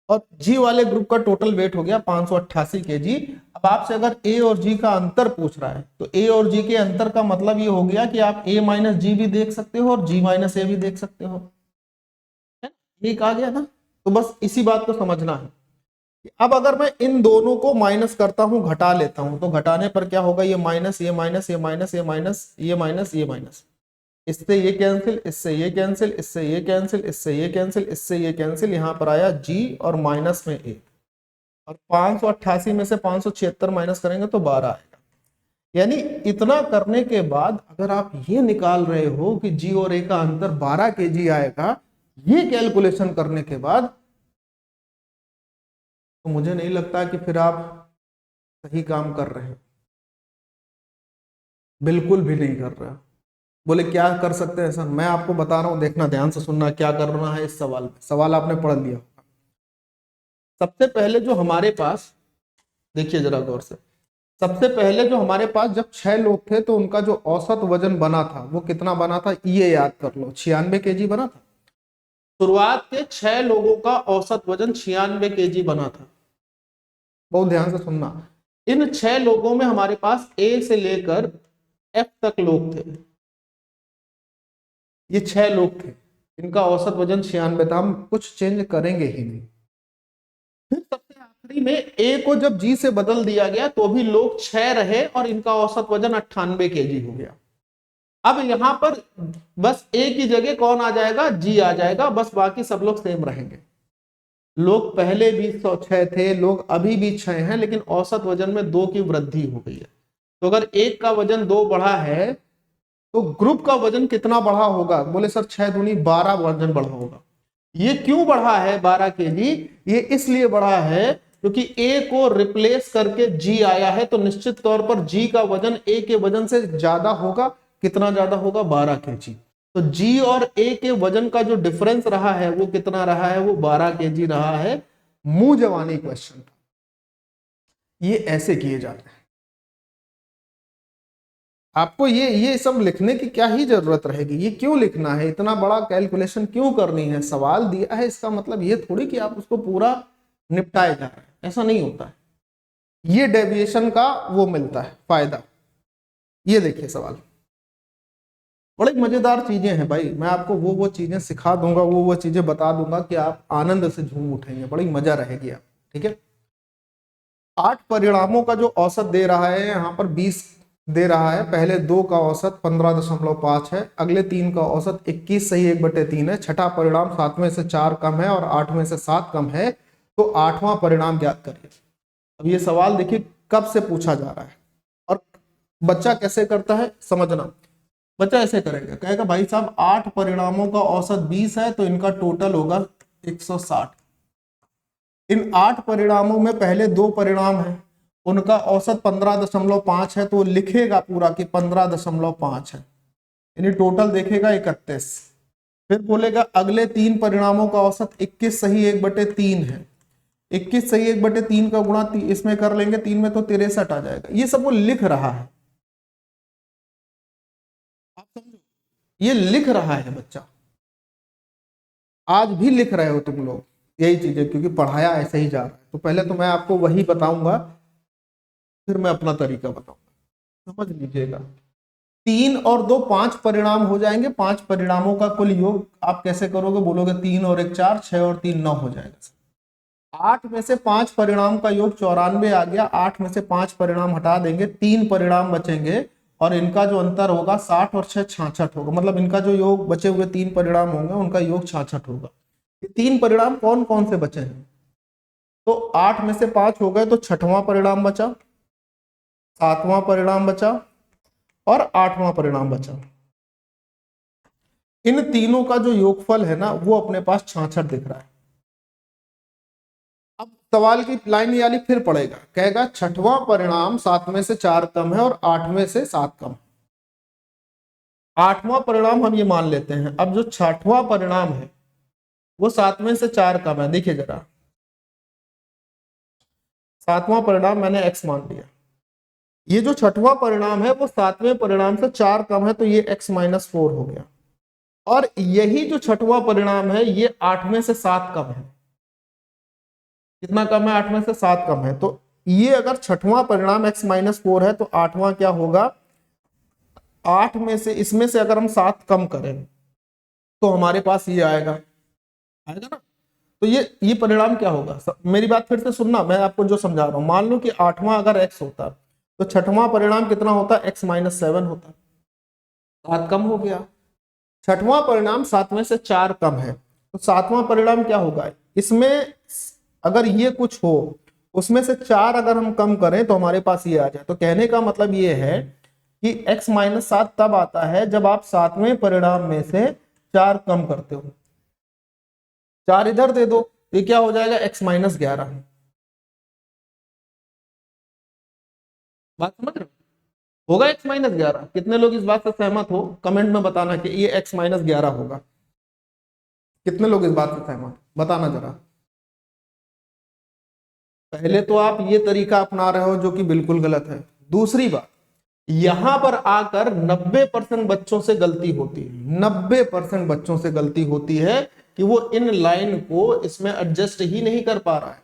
और जी वाले ग्रुप का टोटल वेट हो गया 588 केजी। अब आपसे अगर ए और जी का अंतर पूछ रहा है तो ए और जी के अंतर का मतलब ये हो गया कि आप ए माइनस जी भी देख सकते हो और जी माइनस ए भी देख सकते हो, ये कहा गया ना। तो बस इसी बात को समझना है। अब अगर मैं इन दोनों को माइनस करता हूं, घटा लेता हूं, तो घटाने पर क्या होगा, ये माइनस ये माइनस ये माइनस ये माइनस ये माइनस ये माइनस, इससे ये कैंसिल, इससे ये कैंसिल, इससे ये कैंसिल, इससे ये कैंसिल, इससे ये कैंसिल, यहां पर आया जी और माइनस में ए, और 588 में से 576 माइनस करेंगे तो 12 आएगा। यानी इतना करने के बाद अगर आप ये निकाल रहे हो कि जी और ए का अंतर 12 केजी आएगा, ये कैलकुलेशन करने के बाद, तो मुझे नहीं लगता कि फिर आप सही काम कर रहे हैं, बिल्कुल भी नहीं कर रहे। बोले क्या कर सकते हैं सर, मैं आपको बता रहा हूं, देखना ध्यान से सुनना क्या करना है इस सवाल में। सवाल आपने पढ़ लिया। सबसे पहले जो हमारे पास, देखिए जरा गौर से, सबसे पहले जो हमारे पास जब 6 लोग थे तो उनका जो औसत वजन बना था वो कितना बना था, ये याद कर लो, 96 केजी बना था। शुरुआत के 6 लोगों का औसत वजन 96 केजी बना था। बहुत ध्यान से सुनना, इन 6 लोगों में हमारे पास ए से लेकर एफ तक लोग थे। ये 6 लोग थे, इनका औसत वजन 96 था। हम कुछ चेंज करेंगे ही नहीं। फिर सबसे आखिरी में ए को जब जी से बदल दिया गया तो भी लोग 6 रहे और इनका औसत वजन 98 केजी हो गया। अब यहां पर बस ए की जगह कौन आ जाएगा, जी आ जाएगा, बस बाकी सब लोग सेम रहेंगे। लोग पहले भी 106 थे, लोग अभी भी 6 हैं, लेकिन औसत वजन में 2 की वृद्धि हो गई है। तो अगर एक का वजन 2 बढ़ा है तो ग्रुप का वजन कितना बढ़ा होगा, बोले सर 6 दूनी 12 वजन बढ़ा होगा। ये क्यों बढ़ा है 12 केजी, ये इसलिए बढ़ा है क्योंकि ए को रिप्लेस करके जी आया है, तो निश्चित तौर पर जी का वजन ए के वजन से ज्यादा होगा। कितना ज्यादा होगा, 12 केजी। तो जी और ए के वजन का जो डिफरेंस रहा है वो कितना रहा है, वो 12 केजी रहा है। मुंह जवानी क्वेश्चन, ये ऐसे किए जाते हैं। आपको ये सब लिखने की क्या ही जरूरत रहेगी, ये क्यों लिखना है, इतना बड़ा कैलकुलेशन क्यों करनी है। सवाल दिया है, इसका मतलब ये थोड़ी कि आप उसको पूरा निपटाए जा रहे हैं, ऐसा नहीं होता है। ये डेविएशन का वो मिलता है फायदा। ये देखिए सवाल, बड़ी मजेदार चीजें हैं भाई, मैं आपको वो चीजें सिखा दूंगा, वो चीजें बता दूंगा कि आप आनंद से झूम उठेंगे, बड़ी मजा रहेगी आप। ठीक है, 8 परिणामों का जो औसत दे रहा है यहाँ पर 20 दे रहा है। पहले दो का औसत 15.5 है, अगले तीन का औसत 21 सही 1/3 है। छठा परिणाम 7 में से 4 कम है और 8 में से 7 कम है, तो 8वां परिणाम ज्ञात करिए। अब ये सवाल देखिए कब से पूछा जा रहा है और बच्चा कैसे करता है समझना। बच्चा ऐसे करेगा, कहेगा भाई साहब 8 परिणामों का औसत 20 है तो इनका टोटल होगा 160। इन 8 परिणामों में पहले दो परिणाम है, उनका औसत 15.5 है, तो वो लिखेगा पूरा कि 15.5 है, यानी टोटल देखेगा 31। फिर बोलेगा अगले तीन परिणामों का औसत 21 सही 1/3 है, 21 सही 1/3 का गुणा इसमें कर लेंगे 3 में तो 63 आ जाएगा। ये सब वो लिख रहा है, आप समझो, ये लिख रहा है बच्चा, आज भी लिख रहे हो तुम लोग यही चीजें, क्योंकि पढ़ाया ऐसे ही जा रहा है। तो पहले तो मैं आपको वही बताऊंगा, फिर मैं अपना तरीका बताऊंगा, समझ लीजिएगा। 3 और 2 5 परिणाम हो जाएंगे, 5 परिणामों का कुल योग आप कैसे करोगे, बोलोगे 3 और 1 4, 6 और 3 9 हो जाएगा। 8 में से 5 परिणाम का योग 94 आ गया, 8 में से 5 परिणाम हटा देंगे, 3 परिणाम बचेंगे और इनका जो अंतर होगा 60 और 6 66 होगा, मतलब इनका जो योग बचे हुए 3 परिणाम होंगे उनका योग 66 होगा। ये 3 परिणाम कौन कौन से बचे हैं, तो 8 में से 5 हो गए तो छठवां परिणाम बचा, सातवां परिणाम बचा और 8वां परिणाम बचा। इन तीनों का जो योगफल है ना वो अपने पास 66 दिख रहा है। अब सवाल की लाइन वाली फिर पड़ेगा, कहेगा छठवां परिणाम 7 में से 4 कम है और 8 में से 7 कम है। 8वां परिणाम हम ये मान लेते हैं, अब जो छठवां परिणाम है वो 7 में से 4 कम है, देखिए जरा, 7वां परिणाम मैंने x मान लिया, ये जो छठवां परिणाम है वो 7वें परिणाम से 4 कम है, तो ये x-4 हो गया। और यही जो छठवां परिणाम है ये 8 में से 7 कम है, कितना कम है, 8 में से 7 कम है। तो ये अगर छठवां परिणाम x-4 है तो 8वां क्या होगा, 8 में से इसमें से अगर हम 7 कम करें तो हमारे पास ये आएगा, आएगा ना। तो ये परिणाम क्या होगा, मेरी बात फिर से सुनना, मैं आपको जो समझा रहा हूं, मान लो कि 8वां अगर x होता तो छठवां परिणाम कितना होता, x-7 होता, 7 कम हो गया। छठवां परिणाम 7 में से 4 कम है, तो 7वां परिणाम क्या होगा, इसमें अगर ये कुछ हो उसमें से 4 अगर हम कम करें तो हमारे पास ये आ जाए। तो कहने का मतलब ये है कि x-7 तब आता है जब आप 7वें परिणाम में से 4 कम करते हो। 4 इधर दे दो, ये क्या हो जाएगा, x-11। बात समझ रहे हो, होगा x-11। कितने लोग इस बात से सहमत हो, कमेंट में बताना कि ये x-11 होगा। कितने लोग इस बात से सहमत, बताना जरा। पहले तो आप ये तरीका अपना रहे हो जो कि बिल्कुल गलत है। दूसरी बात, यहां पर आकर 90% बच्चों से गलती होती है, 90% बच्चों से गलती होती है कि वो इन लाइन को इसमें एडजस्ट ही नहीं कर पा रहा है।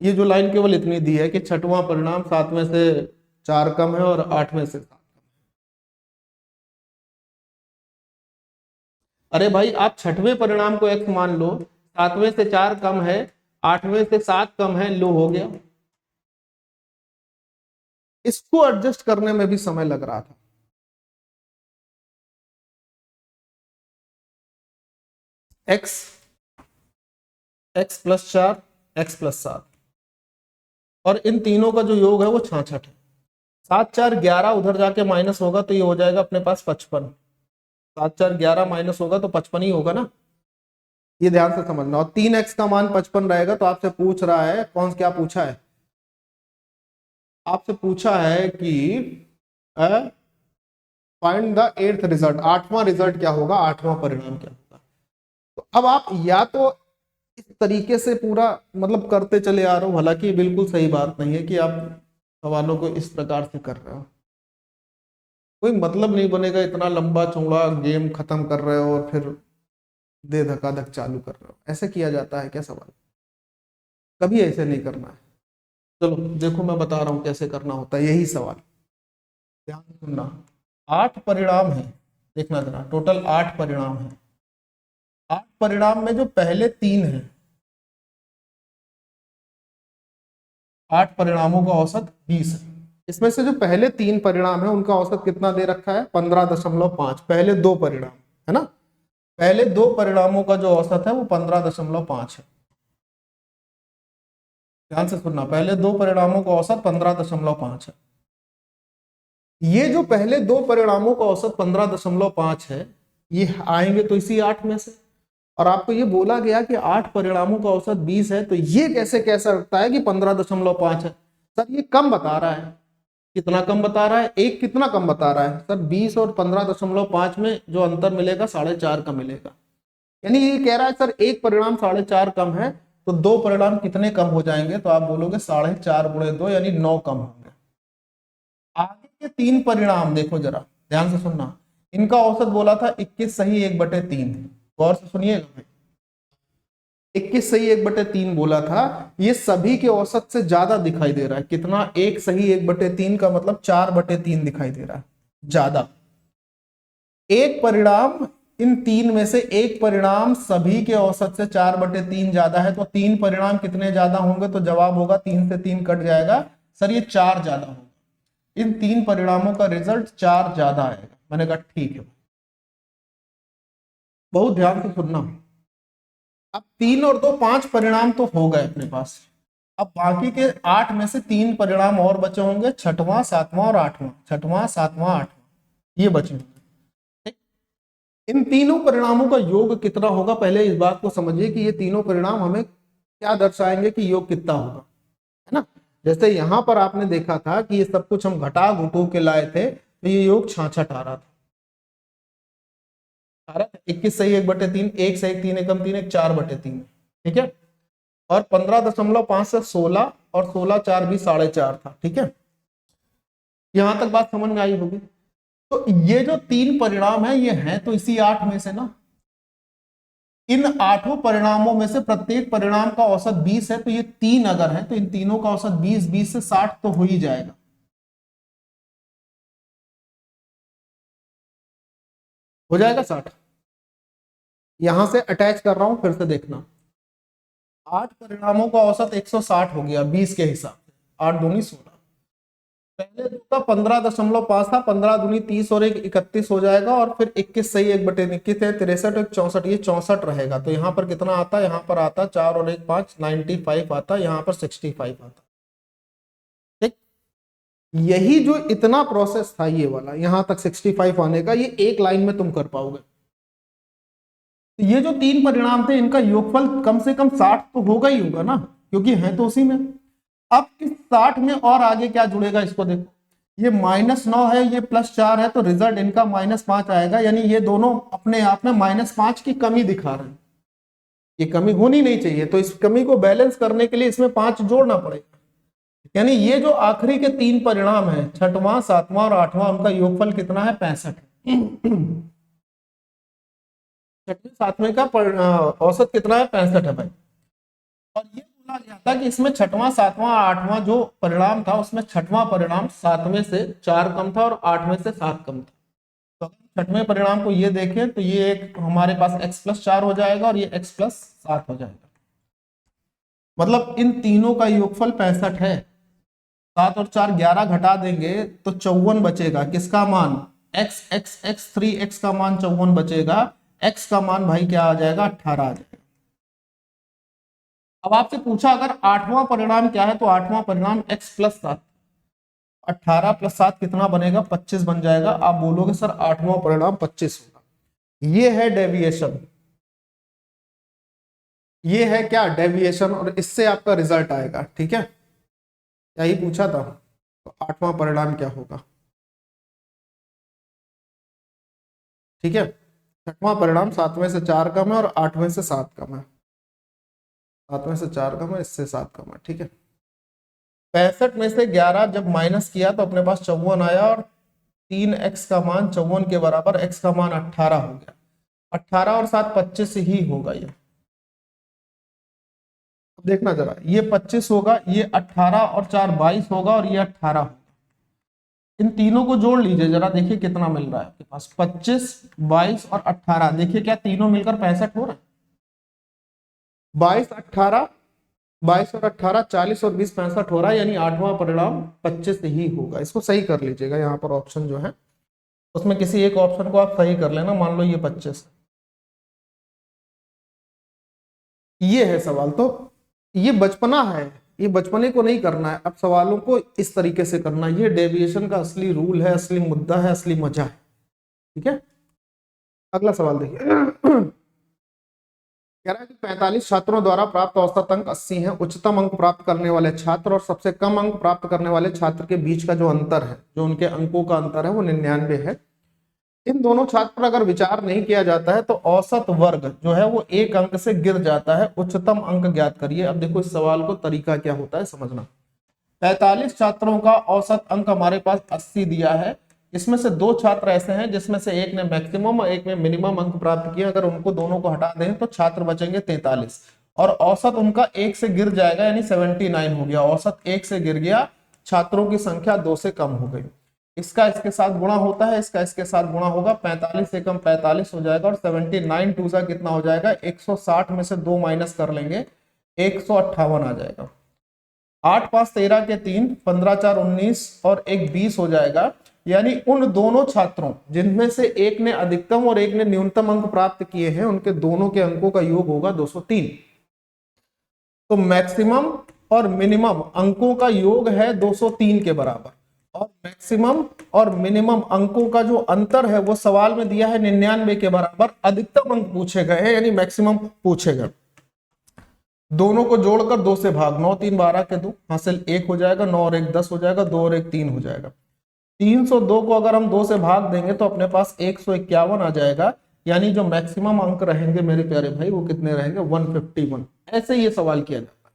ये जो लाइन केवल इतनी दी है कि छठवां परिणाम 7 में से 4 कम है और 8 में से 7। अरे भाई आप छठवें परिणाम को x मान लो, 7वें से 4 कम है, 8वें से 7 कम है, लो हो गया। इसको एडजस्ट करने में भी समय लग रहा था। x x+4 x+7 और इन तीनों का जो योग है वो 66 है। 7 4 11 उधर जाके माइनस होगा तो ये हो जाएगा अपने पास 55। 7 4 11 माइनस होगा तो 55 ही होगा ना, ये ध्यान से समझना। और 3x का मान 55 रहेगा, तो आपसे पूछ रहा है, कौन क्या पूछा है, आपसे पूछा है कि फाइंड द 8th रिजल्ट, 8वां रिजल्ट क्या होगा, 8वां परिणाम क्या होगा। तो अब आप या तो इस तरीके से पूरा मतलब करते चले आ रहे हो, हालांकि बिल्कुल सही बात नहीं है कि आप सवालों को इस प्रकार से कर रहे हो, कोई मतलब नहीं बनेगा, इतना लंबा चौड़ा गेम खत्म कर रहे हो और फिर दे धक्का चालू कर रहे हो। ऐसे किया जाता है क्या सवाल, कभी ऐसे नहीं करना है। चलो देखो मैं बता रहा हूं कैसे करना होता है, यही सवाल ध्यान से सुनना। 8 परिणाम है, देखना जरा, टोटल 8 परिणाम है। 8 परिणाम में जो पहले 3 है, 8 परिणामों का औसत 20 है। इसमें से जो पहले 3 परिणाम है उनका औसत कितना दे रखा है, 15.5। पहले 2 परिणाम है ना, पहले 2 परिणामों का जो औसत है वो 15.5 है। ध्यान से सुनना, पहले 2 परिणामों का औसत 15.5 है। ये जो पहले 2 परिणामों का औसत 15.5 है, ये आएंगे तो इसी 8 में से। और आपको ये बोला गया कि 8 परिणामों का औसत 20 है, तो ये कैसे कह सकता है कि 15.5 है? सर ये कम बता रहा है। कितना कम बता रहा है? एक कितना कम बता रहा है सर? 20 और 15.5 में जो अंतर मिलेगा 4.5 का मिलेगा। यानी ये कह रहा है सर एक परिणाम 4.5 कम है, तो 2 परिणाम कितने कम हो जाएंगे? तो आप बोलोगे 4.5 गुणे 2 यानी 9 कम होंगे। आगे के 3 परिणाम देखो जरा, ध्यान से सुनना। इनका औसत बोला था 21 सही 1/3। गौर से सुनिएगा भाई, 21 सही 1/3 बोला था। ये सभी के औसत से ज्यादा दिखाई दे रहा है। कितना? 1 सही 1/3 का मतलब 4/3 दिखाई दे रहा है ज्यादा। एक परिणाम, इन 3 में से एक परिणाम सभी के औसत से 4/3 ज्यादा है, तो 3 परिणाम कितने ज्यादा होंगे? तो जवाब होगा 3 से 3 कट जाएगा, सर ये 4 ज्यादा होगा। इन 3 परिणामों का रिजल्ट 4 ज्यादा आएगा। मैंने कहा ठीक है, बहुत ध्यान से सुनना। अब 3 और 2 5 परिणाम तो हो गए अपने पास। अब बाकी के 8 में से 3 परिणाम और बचे होंगे, छठवां, सातवां और आठवां। छठवां, सातवां, आठवां, ये बचे होंगे। ठीक? इन तीनों परिणामों का योग कितना होगा? पहले इस बात को समझिए कि ये तीनों परिणाम हमें क्या दर्शाएंगे कि योग कितना होगा, है ना। जैसे यहां पर आपने देखा था कि ये सब कुछ हम घटा घुटू के लाए थे, तो ये योग 66 आ रहा था। 21 सही 1/3, 1 सही 3 एकम 3, 1 4/3। ठीक है। और 15.5 से 16 और 16 4 भी 4.5 था। ठीक है, यहां तक बात समझ में आई होगी। तो ये जो 3 परिणाम है ये हैं तो इसी 8 में से ना। इन 8 परिणामों में से प्रत्येक परिणाम का औसत 20 है, तो ये 3 अगर है तो इन तीनों का औसत 20, 20 से 60 तो हो ही जाएगा। हो जाएगा 60। यहां से अटैच कर रहा हूं, फिर से देखना। 8 परिणामों का औसत 160 हो गया 20 के हिसाब से। 8 दूनी 16। पहले दो का 15.5 था, 15 दूनी 30 और 1 31 हो जाएगा। और फिर 21 सही 1/21 है 63, 1 64, ये 64 रहेगा। तो यहाँ पर कितना आता? यहाँ पर आता 4 और 1 5, 95 आता। यहाँ पर 65 आता। ठीक, यही जो इतना प्रोसेस था ये वाला, यहाँ तक 65 आने का, ये एक लाइन में तुम कर पाओगे। ये जो 3 परिणाम थे इनका योगफल कम से कम 60 तो होगा ही होगा ना, क्योंकि है तो उसी में। अब इस 60 में और आगे क्या जुड़ेगा इसको देखो। ये -9 है, ये +4 है, तो रिजल्ट इनका -5 आएगा। यानी ये दोनों अपने आप में -5 की कमी दिखा रहे हैं। ये कमी होनी नहीं चाहिए, तो इस कमी को बैलेंस करने के लिए इसमें 5 जोड़ना पड़ेगा। यानी ये जो आखिरी के 3 परिणाम है, छठवां, सातवां और आठवां, उनका योगफल कितना है? 65 है। छठवें सातवें का औसत कितना है? 65 है भाई। और ये बोला गया था कि इसमें छठवां, सातवां, आठवां जो परिणाम था उसमें छठवां परिणाम 7वें से 4 कम था और 8वें से 7 कम था। तो अगर छठवें परिणाम को ये देखें तो ये एक हमारे पास x+4 हो जाएगा और ये x+7 हो जाएगा। मतलब इन तीनों का योगफल 65 है। 7 और 4 11 घटा देंगे तो 54 बचेगा। किसका मान? x 3x का मान 54 बचेगा। x का मान भाई क्या आ जाएगा? 18 आ जाएगा। अब आपसे पूछा अगर 8वां परिणाम क्या है, तो 8वां परिणाम x+7। 18 + 7 कितना बनेगा? 25 बन जाएगा। आप बोलोगे सर 8वां परिणाम 25 होगा। ये है डेविएशन। ये है क्या? डेविएशन। और इससे आपका रिजल्ट आएगा। ठीक है, यही पूछा था। तो 8वां परिणाम क्या होगा? ठीक है, 6वां परिणाम 7वें से 4 कम है और 8वें से 7 कम है। 7वें से 4 कम है, इससे 7 कम है। ठीक है, 65 में से 11 जब माइनस किया तो अपने पास 54 आया और 3x का मान 54 के बराबर, x का मान 18 हो गया। 18 और 7 25 ही होगा ये। अब देखना जरा, ये 25 होगा, ये 18 और 4 22 होगा और ये 18 होगा। इन तीनों को जोड़ लीजिए जरा, देखिए कितना मिल रहा है आपके पास। 25, 22 और 18, देखिए क्या तीनों मिलकर 65 हो रहा है। 22, 18, 22 और 18, 40 और 20, 65 हो रहा है, यानी आठवां परिणाम 25 ही होगा। इसको सही कर लीजिएगा, यहाँ पर ऑप्शन जो है उसमें किसी एक ऑप्शन को आप सही कर लेना। मान लो ये 25, ये है सवाल। तो ये बचपना है, ये बचपने को नहीं करना है, अब सवालों को इस तरीके से करना है। ये डेविएशन का असली रूल है, असली मुद्दा है, असली मजा है। ठीक है, अगला सवाल देखिए। कह रहा है कि 45 छात्रों द्वारा प्राप्त औसत अंक 80 है। उच्चतम अंक प्राप्त करने वाले छात्र और सबसे कम अंक प्राप्त करने वाले छात्र के बीच का जो अंतर है, जो उनके अंकों का अंतर है, वो 99 है। इन दोनों छात्र पर अगर विचार नहीं किया जाता है तो औसत वर्ग जो है वो एक अंक से गिर जाता है। उच्चतम अंक ज्ञात करिए। अब देखो इस सवाल को तरीका क्या होता है समझना। 45 छात्रों का औसत अंक हमारे पास 80 दिया है। इसमें से दो छात्र ऐसे हैं जिसमें से एक ने मैक्सिमम और एक ने मिनिमम अंक प्राप्त किया। अगर उनको दोनों को हटा दें तो छात्र बचेंगे 43 और औसत उनका एक से गिर जाएगा, यानी 79 हो गया। औसत एक से गिर गया, छात्रों की संख्या दो से कम हो गई। इसका इसके साथ गुणा होता है, इसका इसके साथ गुणा होगा, 45 से कम 45 हो जाएगा और 79 टू सा कितना हो जाएगा, 160 में से 2 माइनस कर लेंगे, 158 आ जाएगा। 8 5 13 के 3, 15 4 19 और एक 20 हो जाएगा। यानी उन दोनों छात्रों जिनमें से एक ने अधिकतम और एक ने न्यूनतम अंक प्राप्त किए हैं, उनके दोनों के अंकों का योग होगा 203। तो मैक्सिमम और मिनिमम अंकों का योग है 203 के बराबर, और मैक्सिमम और मिनिमम अंकों का जो अंतर है वो सवाल में दिया है 99 के बराबर। अधिकतम अंक पूछे गए हैं, यानी मैक्सिमम पूछे गए। दोनों को जोड़कर 2 से भाग, 9 3 12 के 2 हासिल 1 हो जाएगा, 9 और 1 10 हो जाएगा, 2 और 1 3 हो जाएगा। 302 को अगर हम 2 से भाग देंगे तो अपने पास 151 आ जाएगा। यानी जो मैक्सिमम अंक रहेंगे मेरे प्यारे भाई वो कितने रहेंगे, 151। ऐसे ये सवाल किया जाता है।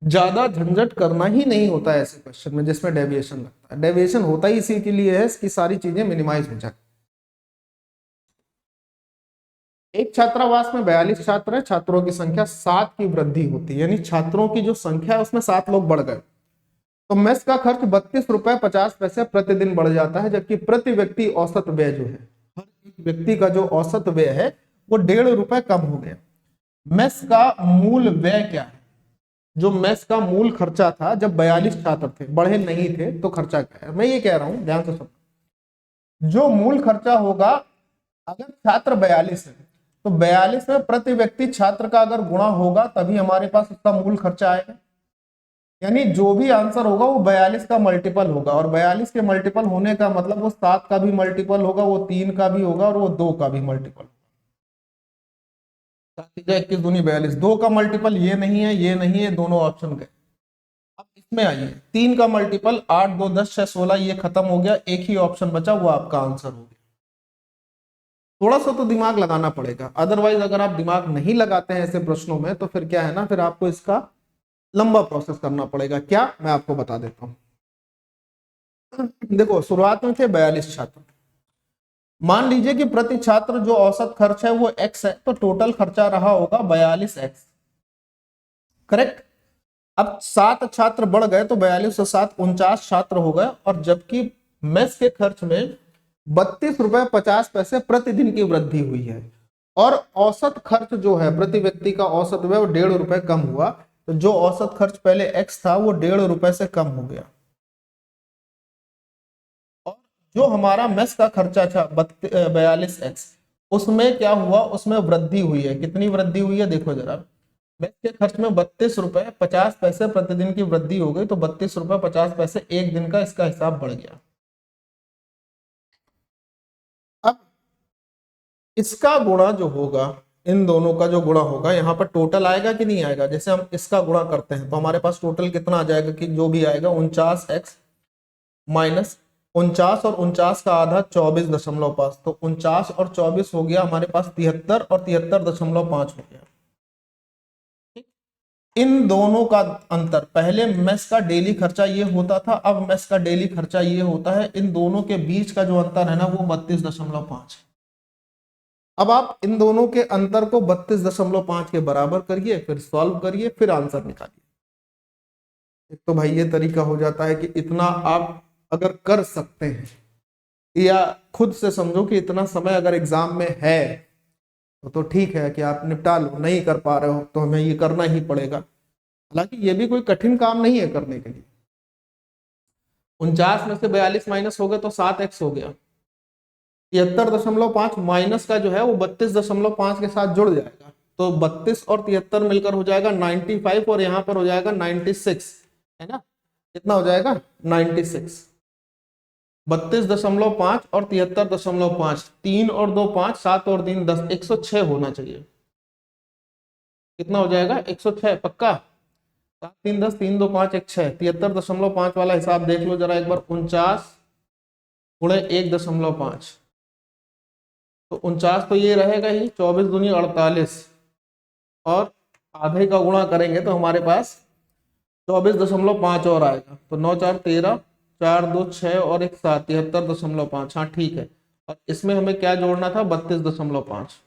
ज्यादा झंझट करना ही नहीं होता है ऐसे क्वेश्चन में जिसमें डेविएशन लगता है। डेविएशन होता ही इसी के लिए है कि सारी चीजें मिनिमाइज हो जाए। एक छात्रावास में 42 छात्र है, छात्रों की संख्या 7 की वृद्धि होती है, यानी छात्रों की जो संख्या है उसमें 7 लोग बढ़ गए। तो मेस का खर्च 32 रुपए 50 पैसे प्रतिदिन बढ़ जाता है, जबकि प्रति व्यक्ति औसत व्यय जो है, हर एक व्यक्ति का जो औसत व्यय है वो 1.5 रुपए कम हो गया। मेस का मूल व्यय क्या है? जो मेस का मूल खर्चा था जब 42 छात्र थे, बढ़े नहीं थे, तो खर्चा क्या है? मैं ये कह रहा हूं, ध्यान से सुनो। जो मूल खर्चा होगा, अगर छात्र 42 है तो 42 में प्रति व्यक्ति छात्र का अगर गुणा होगा तभी हमारे पास उसका मूल खर्चा आएगा। यानी जो भी आंसर होगा वो 42 का मल्टीपल होगा, और 42 के मल्टीपल होने का मतलब वो 7 का भी मल्टीपल होगा, वो 3 का भी होगा और वो 2 का भी मल्टीपल। 21 दूनी 42, 2 का मल्टीपल ये नहीं है, ये नहीं है, दोनों ऑप्शन गए। अब इसमें आइए, 3 का मल्टीपल 8 2 10 6 16, ये खत्म हो गया, एक ही ऑप्शन बचा, वो आपका आंसर हो गया। थोड़ा सा तो दिमाग लगाना पड़ेगा, अदरवाइज अगर आप दिमाग नहीं लगाते हैं ऐसे प्रश्नों में तो फिर क्या है ना, फिर आपको इसका लंबा प्रोसेस करना पड़ेगा। क्या, मैं आपको बता देता हूं। देखो शुरुआत में थे 42 छात्र, मान लीजिए कि प्रति छात्र जो औसत खर्च है वो x है, तो टोटल खर्चा रहा होगा 42x, करेक्ट। अब 7 छात्र बढ़ गए तो 42 से 7 49 छात्र हो गए, और जबकि मेस के खर्च में 32 रुपए 50 पैसे प्रतिदिन की वृद्धि हुई है, और औसत खर्च जो है प्रति व्यक्ति का औसत वो 1.5 रुपए कम हुआ। तो जो औसत खर्च पहले x था वो 1.5 रुपए से कम हो गया, और जो हमारा मेस का खर्चा था 42x, उसमें क्या हुआ, उसमें वृद्धि हुई है। कितनी वृद्धि हुई है देखो जरा, मेस के खर्च में 32 रुपए 50 पैसे प्रतिदिन की वृद्धि हो गई, तो 32 रुपए 50 पैसे एक दिन का, इसका हिसाब बढ़ गया। अब इसका गुणा जो होगा, इन दोनों का जो गुणा होगा, यहाँ पर टोटल आएगा कि नहीं आएगा? जैसे हम इसका गुणा करते हैं तो हमारे पास टोटल कितना आ जाएगा, कि जो भी आएगा 49x माइनस 49 और 49 का आधा 24.5, तो 49 और 24 हो गया हमारे पास 73 और 73.5 हो गया। इन दोनों का अंतर, पहले मेस का डेली खर्चा ये होता था, अब मेस का डेली खर्चा ये होता है। इन दोनों के बीच का जो अंतर है ना वो 32.5। अब आप इन दोनों के अंतर को 32.5 के बराबर करिए, फिर सॉल्व करिए, फिर आंसर निकालिए। एक तो भाई ये तरीका हो जाता है कि इतना आप अगर कर सकते हैं, या खुद से समझो कि इतना समय अगर एग्जाम में है तो ठीक है कि आप निपटा लो, नहीं कर पा रहे हो तो हमें ये करना ही पड़ेगा। हालांकि ये भी कोई कठिन काम नहीं है करने के लिए। 49 में से 42 माइनस हो गए तो 7x हो गया। 73.5 माइनस का जो है वो 32.5 के साथ जुड़ जाएगा, तो 32 और 73 मिलकर हो जाएगा 95, और यहाँ पर हो जाएगा 96, है ना। कितना हो जाएगा 96। 32.5 और 73.5, 3 और 2 5, 7 और 3 10, 106 होना चाहिए। कितना हो जाएगा 106 पक्का। 7 3 10, 3 2 5 1 6, 73.5 वाला हिसाब देख लो जरा एक बार। 49 गुणे 1.5, तो 49 तो ये रहेगा ही, 24 दूनी 48, और आधे का गुणा करेंगे तो हमारे पास 24.5 और आएगा, तो 9 4 13, 4 2 6 और 1 7, 73.5। हाँ ठीक है। और इसमें हमें क्या जोड़ना था 32.5,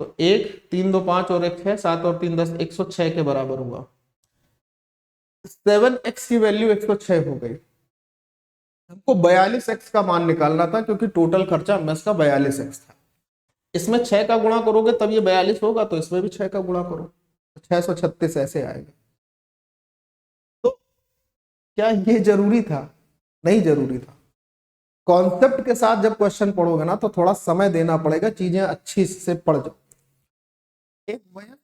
तो 1 3 2 5 और 1 6, 7 और 3 10, 106 के बराबर हुआ। 7x की वैल्यू 106 हो गई। हमको 42x का मान निकालना था क्योंकि टोटल खर्चा मेस का 42x था। इसमें 6 का गुणा करोगे तब ये 42 होगा, तो इसमें भी 6 का गुणा करो, 636 ऐसे आएगा। तो क्या ये जरूरी था? नहीं जरूरी था। कॉन्सेप्ट के साथ जब क्वेश्चन पढ़ोगे ना तो थोड़ा समय देना पड़ेगा, चीजें अच्छी से पढ़ जाओ। एक वर्ग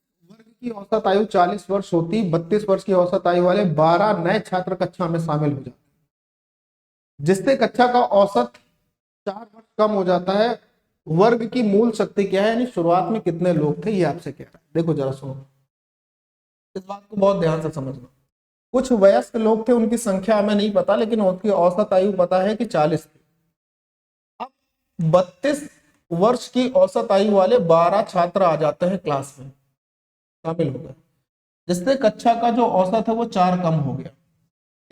की औसत आयु 40 वर्ष होती, 32 वर्ष की औसत आयु वाले 12 नए छात्र कक्षा में शामिल हो जाते, जिससे कक्षा का औसत 4 वर्ष कम हो जाता है। वर्ग की मूल शक्ति क्या है, यानी शुरुआत में कितने लोग थे, ये आपसे कह रहा है। देखो जरा सुनो, इस बात को बहुत ध्यान से समझना। कुछ वयस्क लोग थे, उनकी संख्या हमें नहीं पता, लेकिन उनकी औसत आयु पता है कि 40 थी। अब 32 वर्ष की औसत आयु वाले 12 छात्र आ जाते हैं क्लास में, शामिल हो गए, जिससे कक्षा का जो औसत है वो 4 कम हो गया।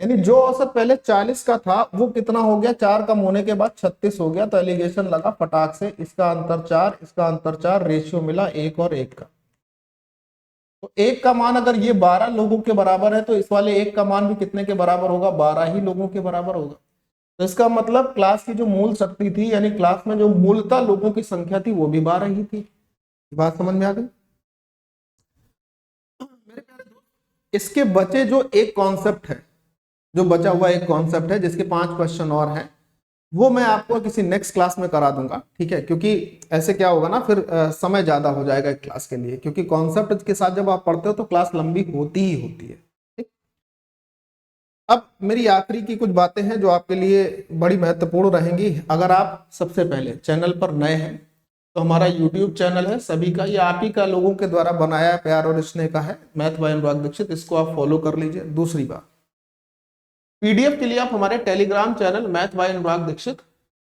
यानी जो औसत पहले 40 का था वो कितना हो गया, 4 कम होने के बाद 36 हो गया। तो एलिगेशन लगा फटाक से, इसका अंतर 4, इसका अंतर 4, रेशियो मिला 1 और 1 का। तो 1 का मान अगर ये 12 लोगों के बराबर है तो इस वाले 1 का मान भी कितने के बराबर होगा, 12 ही लोगों के बराबर होगा। तो इसका मतलब क्लास की जो मूल शक्ति थी, यानी क्लास में जो मूलतः लोगों की संख्या थी वो भी 12 ही थी। बात समझ में आ गई मेरे प्यारे दोस्त? इसके बचे जो एक कॉन्सेप्ट है, जो बचा हुआ एक कॉन्सेप्ट है जिसके 5 क्वेश्चन और हैं, वो मैं आपको किसी नेक्स्ट क्लास में करा दूंगा, ठीक है। क्योंकि ऐसे क्या होगा ना, फिर समय ज्यादा हो जाएगा एक क्लास के लिए, क्योंकि कॉन्सेप्ट के साथ जब आप पढ़ते हो तो क्लास लंबी होती ही होती है, ठीक। अब मेरी आखिरी की कुछ बातें हैं जो आपके लिए बड़ी महत्वपूर्ण रहेंगी। अगर आप सबसे पहले चैनल पर नए हैं तो हमारा यूट्यूब चैनल है सभी का, ये आप ही का लोगों के द्वारा बनाया प्यार और स्नेह का है, मैथ बाय अनुराग दीक्षित, इसको आप फॉलो कर लीजिए। दूसरी बात, पीडीएफ के लिए आप हमारे टेलीग्राम चैनल मैथ बाय अनुराग दीक्षित,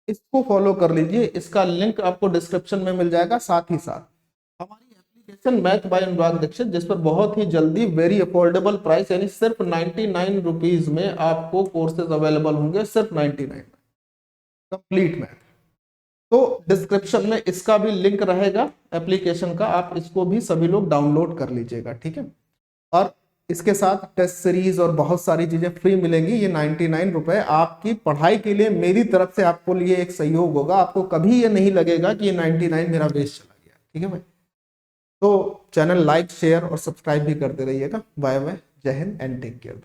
इसको फॉलो कर लीजिए, इसका लिंक आपको डिस्क्रिप्शन में मिल जाएगा। साथ ही साथ हमारी एप्लीकेशन मैथ बाय अनुराग दीक्षित, जिस पर बहुत ही जल्दी वेरी अफोर्डेबल प्राइस यानी सिर्फ 99 रुपीज में आपको कोर्सेज अवेलेबल होंगे, सिर्फ 99 कंप्लीट मैथ। तो डिस्क्रिप्शन में इसका भी लिंक रहेगा एप्लीकेशन का, आप इसको भी सभी लोग डाउनलोड कर लीजिएगा, ठीक है। और इसके साथ टेस्ट सीरीज और बहुत सारी चीजें फ्री मिलेंगी। ये 99 रुपए आपकी पढ़ाई के लिए मेरी तरफ से आपको लिए एक सहयोग होगा, आपको कभी ये नहीं लगेगा कि ये 99 मेरा वेस्ट चला गया, ठीक है भाई। तो चैनल लाइक शेयर और सब्सक्राइब भी करते रहिएगा। बाय बाय, जय हिंद एंड टेक केयर।